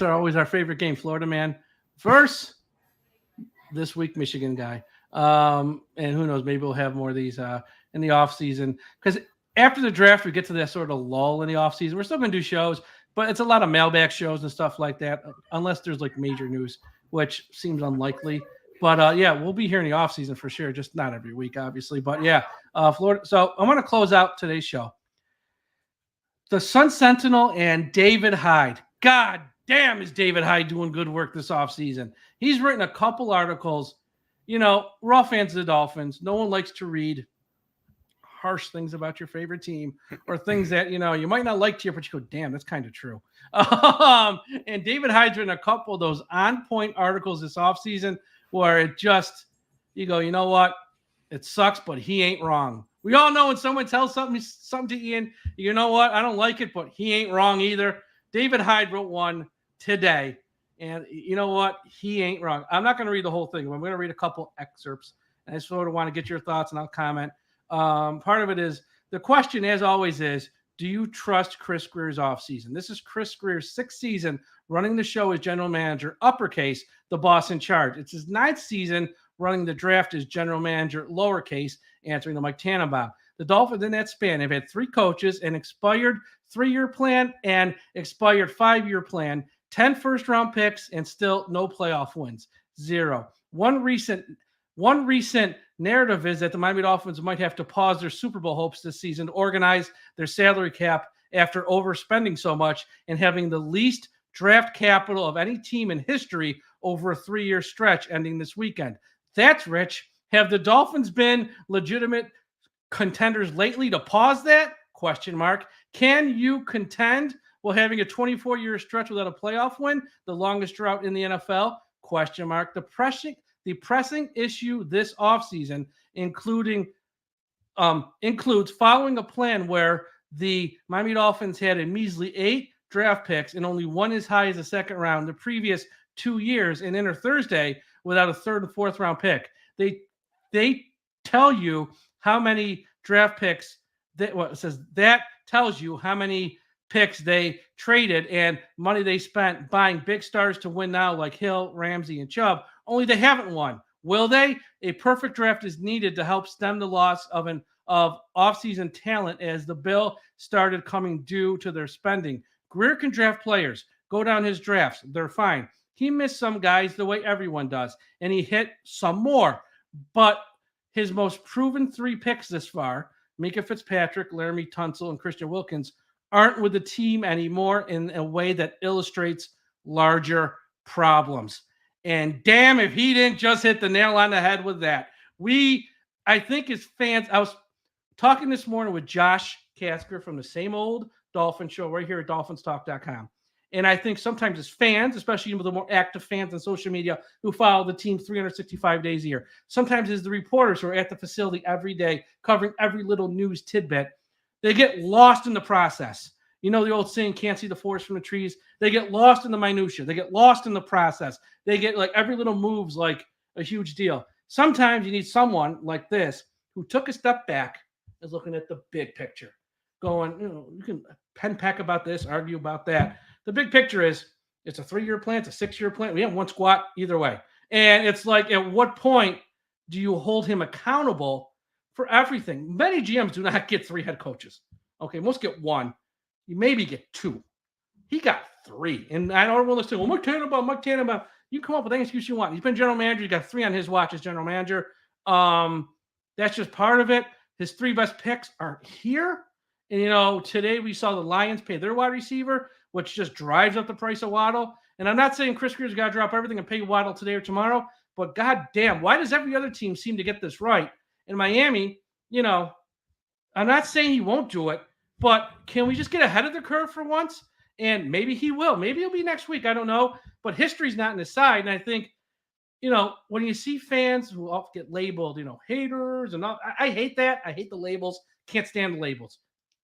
always our favorite game. Florida man versus this week Michigan guy. And who knows, maybe we'll have more of these in the offseason, because after the draft we get to that sort of lull in the offseason. We're still going to do shows, but it's a lot of mailbag shows and stuff like that, unless there's like major news, which seems unlikely. But yeah, we'll be here in the offseason for sure, just not every week, obviously. But yeah, Florida. So I'm going to close out today's show. The Sun Sentinel and David Hyde. God damn, is David Hyde doing good work this offseason. He's written a couple articles. We're all fans of the Dolphins. No one likes to read harsh things about your favorite team, or things that, you might not like to hear, but you go, damn, that's kind of true. And David Hyde's written a couple of those on-point articles this offseason where it just, you go, you know what? It sucks, but he ain't wrong. We all know when someone tells something to Ian, you know what? I don't like it, but he ain't wrong either. David Hyde wrote one today, and you know what? He ain't wrong. I'm not going to read the whole thing. I'm going to read a couple excerpts, and I sort of want to get your thoughts, and I'll comment. Part of it is, the question, as always, is, do you trust Chris Grier's offseason? This is Chris Grier's 6th season running the show as general manager, uppercase, the boss in charge. It's his 9th season running the draft as general manager, lowercase, answering the Mike Tannenbaum. The Dolphins in that span have had 3 coaches, an expired 3-year plan and expired 5-year plan, 10 first-round picks, and still no playoff wins. 0. One recent narrative is that the Miami Dolphins might have to pause their Super Bowl hopes this season to organize their salary cap after overspending so much and having the least draft capital of any team in history over a 3-year stretch ending this weekend. That's rich. Have the Dolphins been legitimate contenders lately to pause that? ? Can you contend while having a 24-year stretch without a playoff win, the longest drought in the NFL? ? The pressing issue this offseason includes following a plan where the Miami Dolphins had a measly 8 draft picks and only one as high as the second round the previous 2 years, and enter Thursday without a 3rd and 4th round pick. They tell you how many draft picks that tells you how many picks they traded and money they spent buying big stars to win now, like Hill, Ramsey, and Chubb. Only they haven't won. Will they? A perfect draft is needed to help stem the loss of offseason talent as the bill started coming due to their spending. Grier can draft players. Go down his drafts. They're fine. He missed some guys the way everyone does, and he hit some more. But his most proven 3 picks this far, Mika Fitzpatrick, Laramie Tunsil, and Christian Wilkins, aren't with the team anymore in a way that illustrates larger problems. And damn if he didn't just hit the nail on the head with that. I think as fans, I was talking this morning with Josh Kasker from the same old Dolphin show right here at DolphinsTalk.com. And I think sometimes as fans, especially the more active fans on social media who follow the team 365 days a year, sometimes as the reporters who are at the facility every day covering every little news tidbit, they get lost in the process. You know the old saying, can't see the forest from the trees. They get lost in the minutia. They get lost in the process. They get like every little move's like a huge deal. Sometimes you need someone like this who took a step back, is looking at the big picture, going, you can pen pack about this, argue about that. The big picture is it's a 3-year plan, it's a 6-year plan. We have one squat either way. And it's like, at what point do you hold him accountable for everything? Many GMs do not get 3 head coaches. Okay, most get 1. You maybe get 2. He got 3. And I don't want to say, well, Mike Tannenbaum. You come up with any excuse you want. He's been general manager. You got 3 on his watch as general manager. That's just part of it. His 3 best picks are here. And, today we saw the Lions pay their wide receiver, which just drives up the price of Waddle. And I'm not saying Chris Grier's got to drop everything and pay Waddle today or tomorrow, but goddamn, why does every other team seem to get this right? In Miami, I'm not saying he won't do it, but can we just get ahead of the curve for once? And maybe he will. Maybe it'll be next week. I don't know. But history's not on his side. And I think, when you see fans who often get labeled, haters and all, I hate that. I hate the labels. Can't stand the labels.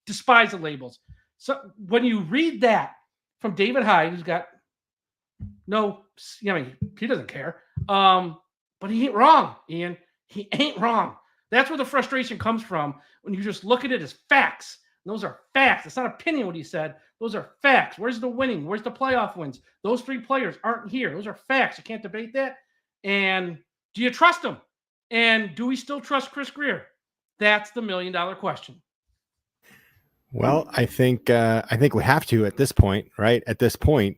Despise the labels. So when you read that from David Hyde, who's got he doesn't care. But he ain't wrong, Ian. He ain't wrong. That's where the frustration comes from when you just look at it as facts. And those are facts. It's not opinion what he said. Those are facts. Where's the winning? Where's the playoff wins? Those 3 players aren't here. Those are facts. You can't debate that. And do you trust them? And do we still trust Chris Grier? That's the $1 million question. Well, I think we have to at this point, right? At this point,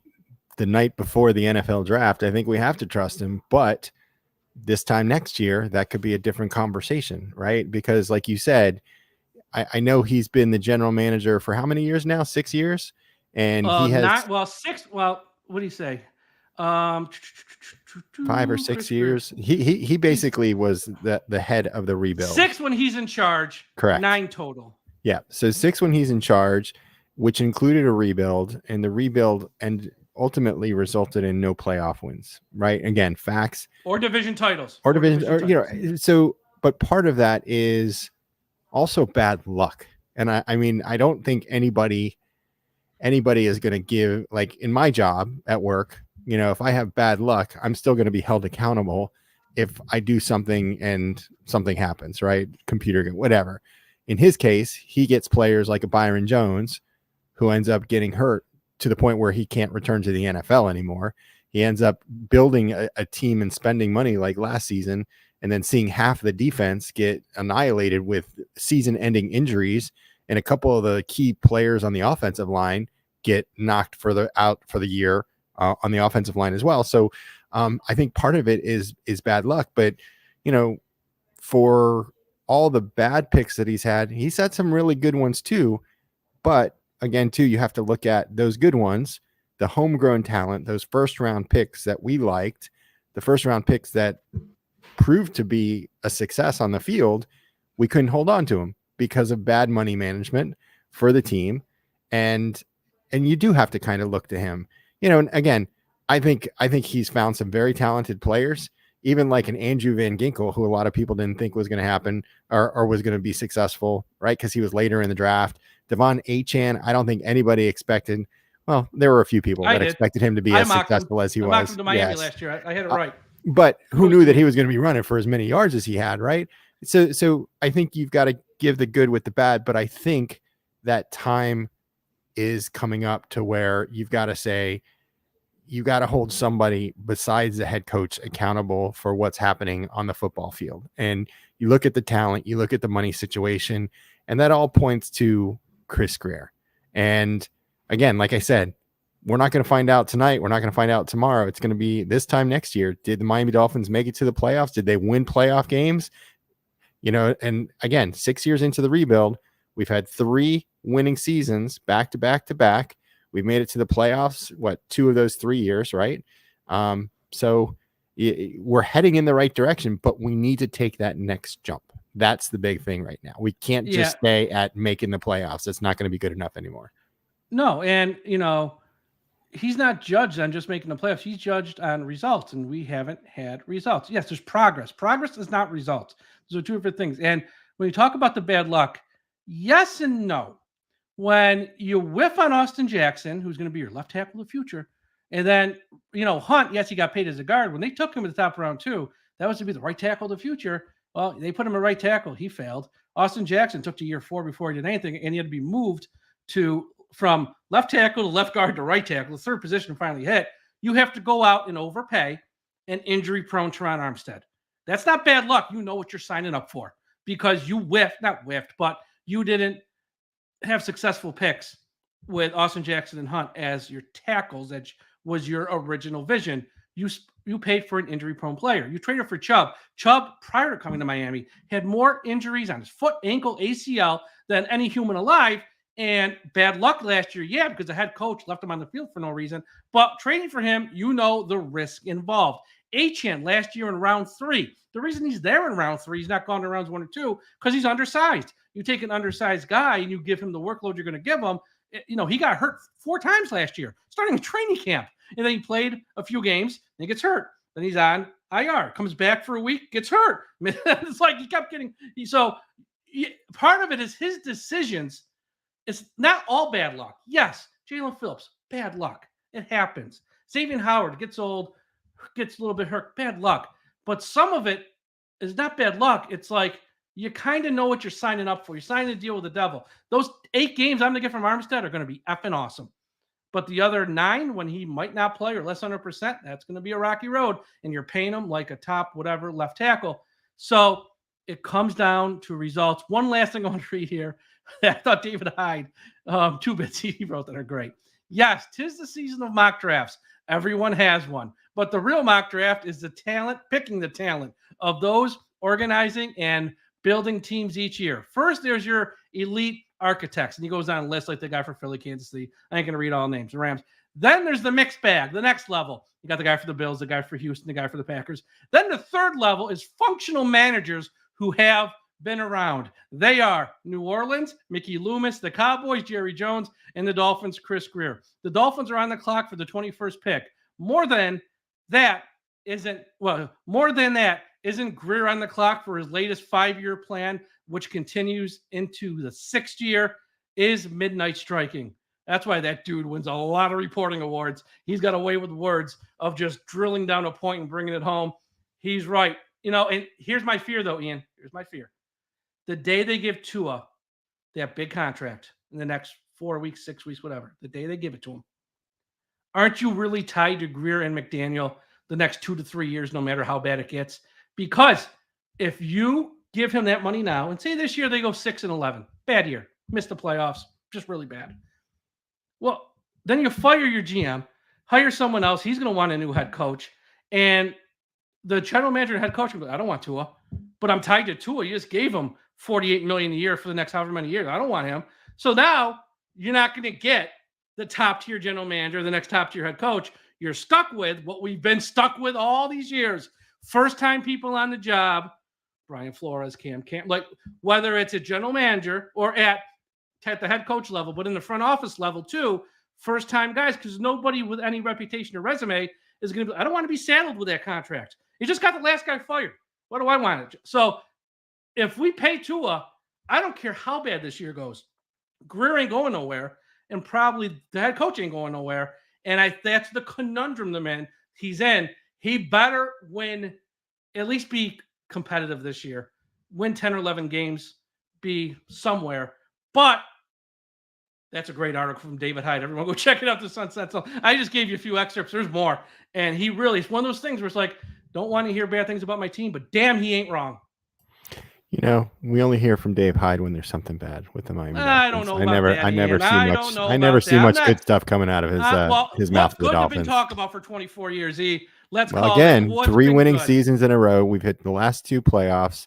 the night before the NFL draft, I think we have to trust him. But this time next year, that could be a different conversation, right? Because like you said, I know he's been the general manager for how many years now? 6 years? And he has 6. Well, what do you say? 5 or 6 years. He basically was the head of the rebuild. 6 when he's in charge. Correct. 9 total. Yeah. So 6 when he's in charge, which included a rebuild, and the rebuild ultimately resulted in no playoff wins. Right. Again, facts. Or division titles. So, but part of that is also bad luck. And I mean, I don't think anybody is going to give, like in my job at work, if I have bad luck, I'm still going to be held accountable if I do something and something happens, right? Computer, whatever. In his case, he gets players like a Byron Jones who ends up getting hurt to the point where he can't return to the NFL anymore. He ends up building a team and spending money like last season, and then seeing half the defense get annihilated with season-ending injuries, and a couple of the key players on the offensive line get knocked out for the year on the offensive line as well. So I think part of it is bad luck, but for all the bad picks that he's had some really good ones too. But again, too, you have to look at those good ones, the homegrown talent, those first round picks that we liked, the first round picks that proved to be a success on the field. We couldn't hold on to them because of bad money management for the team. And you do have to kind of look to him, and again, I think he's found some very talented players, even like an Andrew Van Ginkel, who a lot of people didn't think was going to happen or was going to be successful, right? Because he was later in the draft. Devon Achane, I don't think anybody expected. Well, there were a few people that expected him to be as successful as he was. I mocked him to Miami last year. I had it right. But who knew that he was going to be running for as many yards as he had, right? So I think you've got to give the good with the bad, but I think that time is coming up to where you've got to say, you got to hold somebody besides the head coach accountable for what's happening on the football field. And you look at the talent, you look at the money situation, and that all points to Chris Grier. And again, like I said, we're not going to find out tonight. We're not going to find out tomorrow. It's going to be this time next year. Did the Miami Dolphins make it to the playoffs? Did they win playoff games? And again, 6 years into the rebuild, we've had 3 winning seasons back to back to back. We've made it to the playoffs, 2 of those 3 years, right? So, we're heading in the right direction, but we need to take that next jump. That's the big thing right now. We can't just stay at making the playoffs. It's not going to be good enough anymore. No, and he's not judged on just making the playoffs. He's judged on results, and we haven't had results. Yes, there's progress. Progress is not results. Those are two different things. And when you talk about the bad luck, yes and no. When you whiff on Austin Jackson, who's going to be your left tackle of the future, and then, Hunt, yes, he got paid as a guard. When they took him at the top of round 2, that was to be the right tackle of the future. Well, they put him at right tackle. He failed. Austin Jackson took to year 4 before he did anything, and he had to be moved from left tackle to left guard to right tackle. The third position finally hit. You have to go out and overpay an injury-prone Teron Armstead. That's not bad luck. You know what you're signing up for because you but you didn't have successful picks with Austin Jackson and Hunt as your tackles. That was your original vision. You paid for an injury-prone player. You traded for Chubb. Chubb, prior to coming to Miami, had more injuries on his foot, ankle, ACL than any human alive. And bad luck last year, because the head coach left him on the field for no reason. But trading for him, the risk involved. Achane last year in round 3. The reason he's there in round 3, he's not gone to rounds 1 or 2, because he's undersized. You take an undersized guy and you give him the workload you're going to give him. He got hurt 4 times last year, starting in training camp. And then he played a few games, then he gets hurt. Then he's on IR, comes back for a week, gets hurt. It's like he kept getting. So part of it is his decisions. It's not all bad luck. Yes, Jaylen Phillips, bad luck. It happens. Xavier Howard gets old, gets a little bit hurt, bad luck. But some of it is not bad luck. It's like you kind of know what you're signing up for. You're signing a deal with the devil. Those 8 games I'm going to get from Armstead are going to be effing awesome. But the other 9, when he might not play or less 100%, that's going to be a rocky road. And you're paying him like a top whatever left tackle. So it comes down to results. One last thing I want to read here. I thought David Hyde, 2 bits he wrote that are great. Yes, 'tis the season of mock drafts. Everyone has one. But the real mock draft is the talent, picking the talent of those organizing and building teams each year. First, there's your elite architects. And he goes on a list like the guy for Philly, Kansas City. I ain't going to read all names, the Rams. Then there's the mixed bag, the next level. You got the guy for the Bills, the guy for Houston, the guy for the Packers. Then the third level is functional managers who have been around. They are New Orleans, Mickey Loomis, the Cowboys, Jerry Jones, and the Dolphins, Chris Grier. The Dolphins are on the clock for the 21st pick. More than that, isn't Grier on the clock for his latest 5-year plan, which continues into the 6th year, is midnight striking. That's why that dude wins a lot of reporting awards. He's got a way with words of just drilling down a point and bringing it home. He's right. And here's my fear, though, Ian. Here's my fear. The day they give Tua that big contract in the next 4 weeks, 6 weeks, whatever, the day they give it to him, aren't you really tied to Grier and McDaniel the next 2 to 3 years, no matter how bad it gets? Because if you give him that money now and say this year they go 6-11, bad year, miss the playoffs, just really bad. Well, then you fire your GM, hire someone else. He's going to want a new head coach. And the general manager and head coach will go, I don't want Tua, but I'm tied to Tua. You just gave him $48 million a year for the next however many years. I don't want him. So now you're not going to get the top tier general manager, the next top tier head coach. You're stuck with what we've been stuck with all these years. First time people on the job, Brian Flores, Cam, like whether it's a general manager or at the head coach level, but in the front office level too, first time guys, because nobody with any reputation or resume is going to be, I don't want to be saddled with that contract. You just got the last guy fired. What do I want? So if we pay Tua, I don't care how bad this year goes. Grier ain't going nowhere, and probably the head coach ain't going nowhere. And that's the conundrum the man he's in. He better win, at least be competitive this year, win 10 or 11 games, be somewhere. But that's a great article from David Hyde. Everyone go check it out, the Sunset Zone. I just gave you a few excerpts. There's more. And he really, it's one of those things where it's like, don't want to hear bad things about my team, but damn, he ain't wrong. We only hear from Dave Hyde when there's something bad with the Miami Dolphins. I don't know about that, I never see much good stuff coming out of his mouth. What's good have been talked about for 24 years, E? Let's call again, 3 winning seasons in a row. We've hit the last 2 playoffs.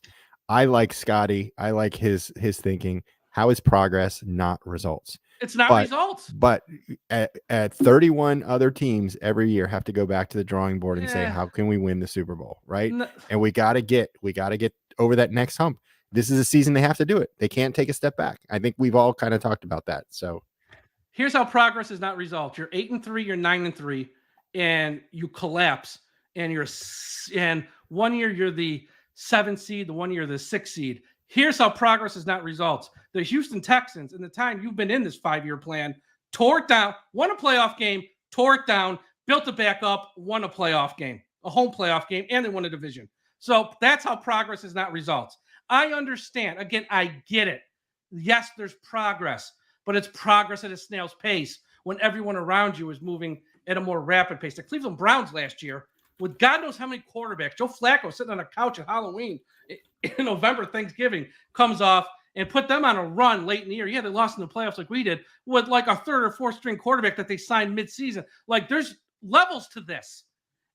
I like Scotty. I like his thinking. How is progress, not results? It's not results. But at 31 other teams every year have to go back to the drawing board and say, how can we win the Super Bowl, right? No. And we got to get over that next hump. This is a season they have to do it. They can't take a step back. I think we've all kind of talked about that. So here's how progress is not results. You're 8-3, you're 9-3, and you collapse. And 1 year you're the 7th seed, the 1 year the 6th seed. Here's how progress is not results. The Houston Texans, in the time you've been in this 5-year plan, tore it down, won a playoff game, tore it down, built it back up, won a playoff game, a home playoff game, and they won a division. So that's how progress is not results. I understand. Again, I get it. Yes, there's progress, but it's progress at a snail's pace when everyone around you is moving at a more rapid pace. The Cleveland Browns last year, with God knows how many quarterbacks, Joe Flacco sitting on a couch at Halloween in November, Thanksgiving, comes off and put them on a run late in the year. Yeah, they lost in the playoffs like we did with like a 3rd or 4th string quarterback that they signed mid-season. Like there's levels to this,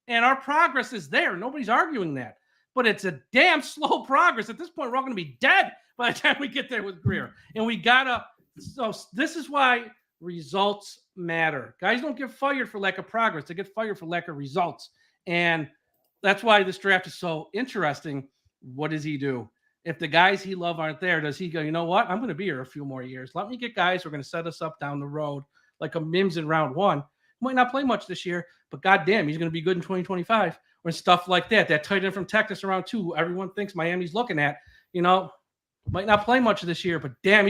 and our progress is there. Nobody's arguing that. But it's a damn slow progress. At this point, we're all going to be dead by the time we get there with Grier. And we got to – so this is why results matter. Guys don't get fired for lack of progress. They get fired for lack of results. And that's why this draft is so interesting. What does he do? If the guys he loves aren't there, does he go, you know what? I'm going to be here a few more years. Let me get guys who are going to set us up down the road like a Mims in round 1. Might not play much this year, but goddamn, he's going to be good in 2025. Or stuff like that. That tight end from Texas around 2, who everyone thinks Miami's looking at, might not play much this year, but damn,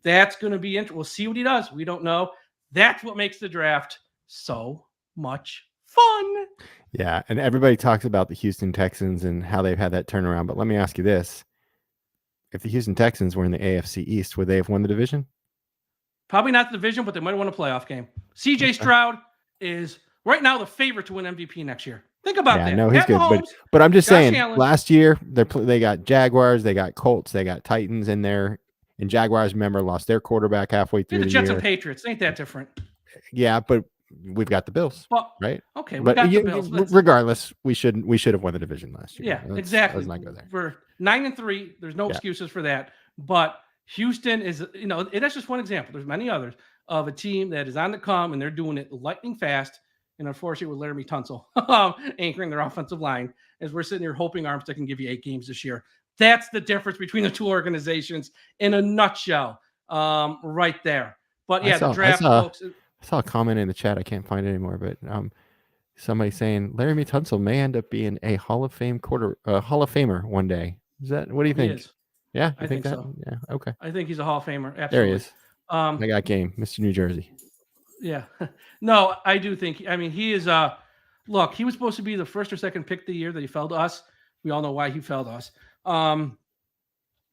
that's going to be interesting. We'll see what he does. We don't know. That's what makes the draft so much fun. Yeah, and everybody talks about the Houston Texans and how they've had that turnaround, but let me ask you this. If the Houston Texans were in the AFC East, would they have won the division? Probably not the division, but they might have won a playoff game. CJ Stroud is right now the favorite to win MVP next year. Think about that. No, he's good. But I'm just saying, last year they got Jaguars, they got Colts, they got Titans in there, and Jaguars, remember, lost their quarterback halfway through the year. The Jets and Patriots ain't that different. Yeah, but we've got the Bills, right? Okay, we got the Bills. Regardless, we should have won the division last year. Yeah, exactly. Let's not go there. We're 9-3. There's no excuses for that. But Houston is, that's just one example. There's many others of a team that is on the come, and they're doing it lightning fast. And unfortunately, with Laramie Tunsil anchoring their offensive line, as we're sitting here hoping Armstead can give you 8 games this year. That's the difference between the two organizations in a nutshell, right there. But yeah, the draft, folks. I saw a comment in the chat. I can't find it anymore, but somebody saying Laramie Tunsil may end up being a Hall of Famer one day. Is that what do you think? He is. Yeah, I think so. Yeah, okay. I think he's a Hall of Famer. Absolutely. There he is. I got game, Mr. New Jersey. Yeah. No, I do think, he is, look, he was supposed to be the 1st or 2nd pick the year that he fell to us. We all know why he fell to us. And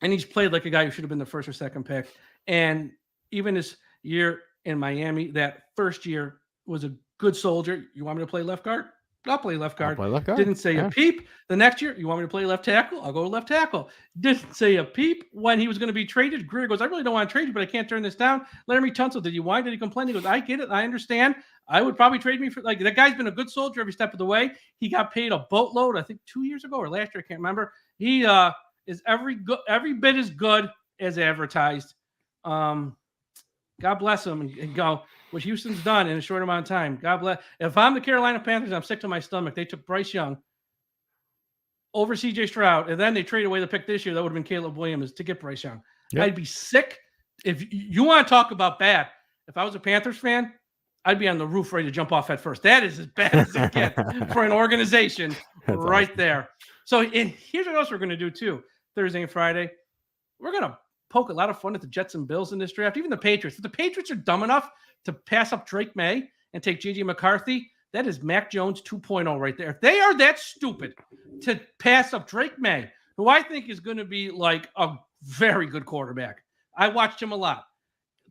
he's played like a guy who should have been the 1st or 2nd pick. And even his year in Miami, that first year was a good soldier. You want me to play left guard? I'll play left guard. Didn't say a peep. The next year, you want me to play left tackle? I'll go left tackle. Didn't say a peep when he was going to be traded. Grier goes, I really don't want to trade you, but I can't turn this down. Laramie Tunsil, did you whine? Did he complain? He goes, I get it. I understand. I would probably trade me for, like, that guy's been a good soldier every step of the way. He got paid a boatload, I think 2 years ago or last year. I can't remember. He is every bit as good as advertised. God bless him and go. What Houston's done in a short amount of time. God bless. If I'm the Carolina Panthers, I'm sick to my stomach. They took Bryce Young over CJ Stroud, and then they traded away the pick this year. That would have been Caleb Williams to get Bryce Young. Yep. I'd be sick. If you want to talk about bad, if I was a Panthers fan, I'd be on the roof ready to jump off at first. That is as bad as it gets for an organization. That's right awesome. There. So here's what else we're going to do too. Thursday and Friday, we're going to poke a lot of fun at the Jets and Bills in this draft, even the Patriots. If the Patriots are dumb enough to pass up Drake May and take J.J. McCarthy, that is Mac Jones 2.0 right there. If they are that stupid to pass up Drake May, who I think is going to be like a very good quarterback. I watched him a lot.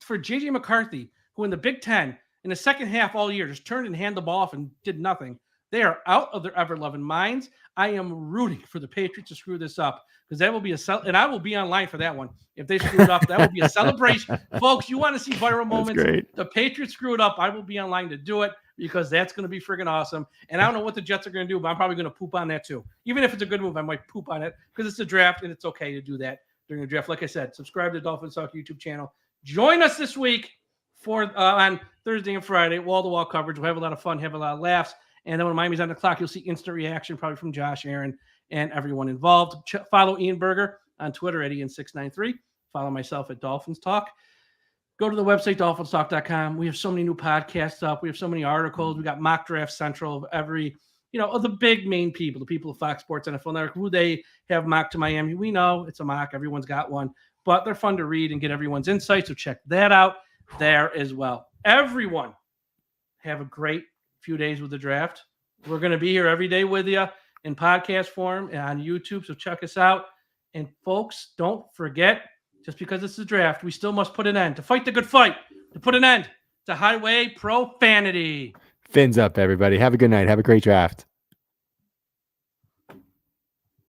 For J.J. McCarthy, who in the Big Ten, in the second half all year, just turned and handed the ball off and did nothing. They are out of their ever-loving minds. I am rooting for the Patriots to screw this up because that will be and I will be online for that one. If they screw it up, that will be a celebration. Folks, you want to see viral moments? Great. The Patriots screw it up. I will be online to do it because that's going to be friggin' awesome. And I don't know what the Jets are going to do, but I'm probably going to poop on that too. Even if it's a good move, I might poop on it because it's a draft and it's okay to do that during the draft. Like I said, subscribe to the DolphinsTalk YouTube channel. Join us this week on Thursday and Friday, wall-to-wall coverage. We'll have a lot of fun, have a lot of laughs. And then when Miami's on the clock, you'll see instant reaction probably from Josh, Aaron, and everyone involved. Follow Ian Berger on Twitter at Ian693. Follow myself at Dolphins Talk. Go to the website, DolphinsTalk.com. We have so many new podcasts up. We have so many articles. We got Mock Draft Central of every, of the big main people, the people of Fox Sports, NFL Network, who they have mocked to Miami. We know it's a mock. Everyone's got one. But they're fun to read and get everyone's insights. So check that out there as well. Everyone, have a great few days with the draft. We're going to be here every day with you in podcast form and on YouTube, so check us out. And folks, don't forget, just because it's the draft, we still must put an end to fight the good fight, to put an end to highway profanity. Fins up, everybody. Have a good night. Have a great draft.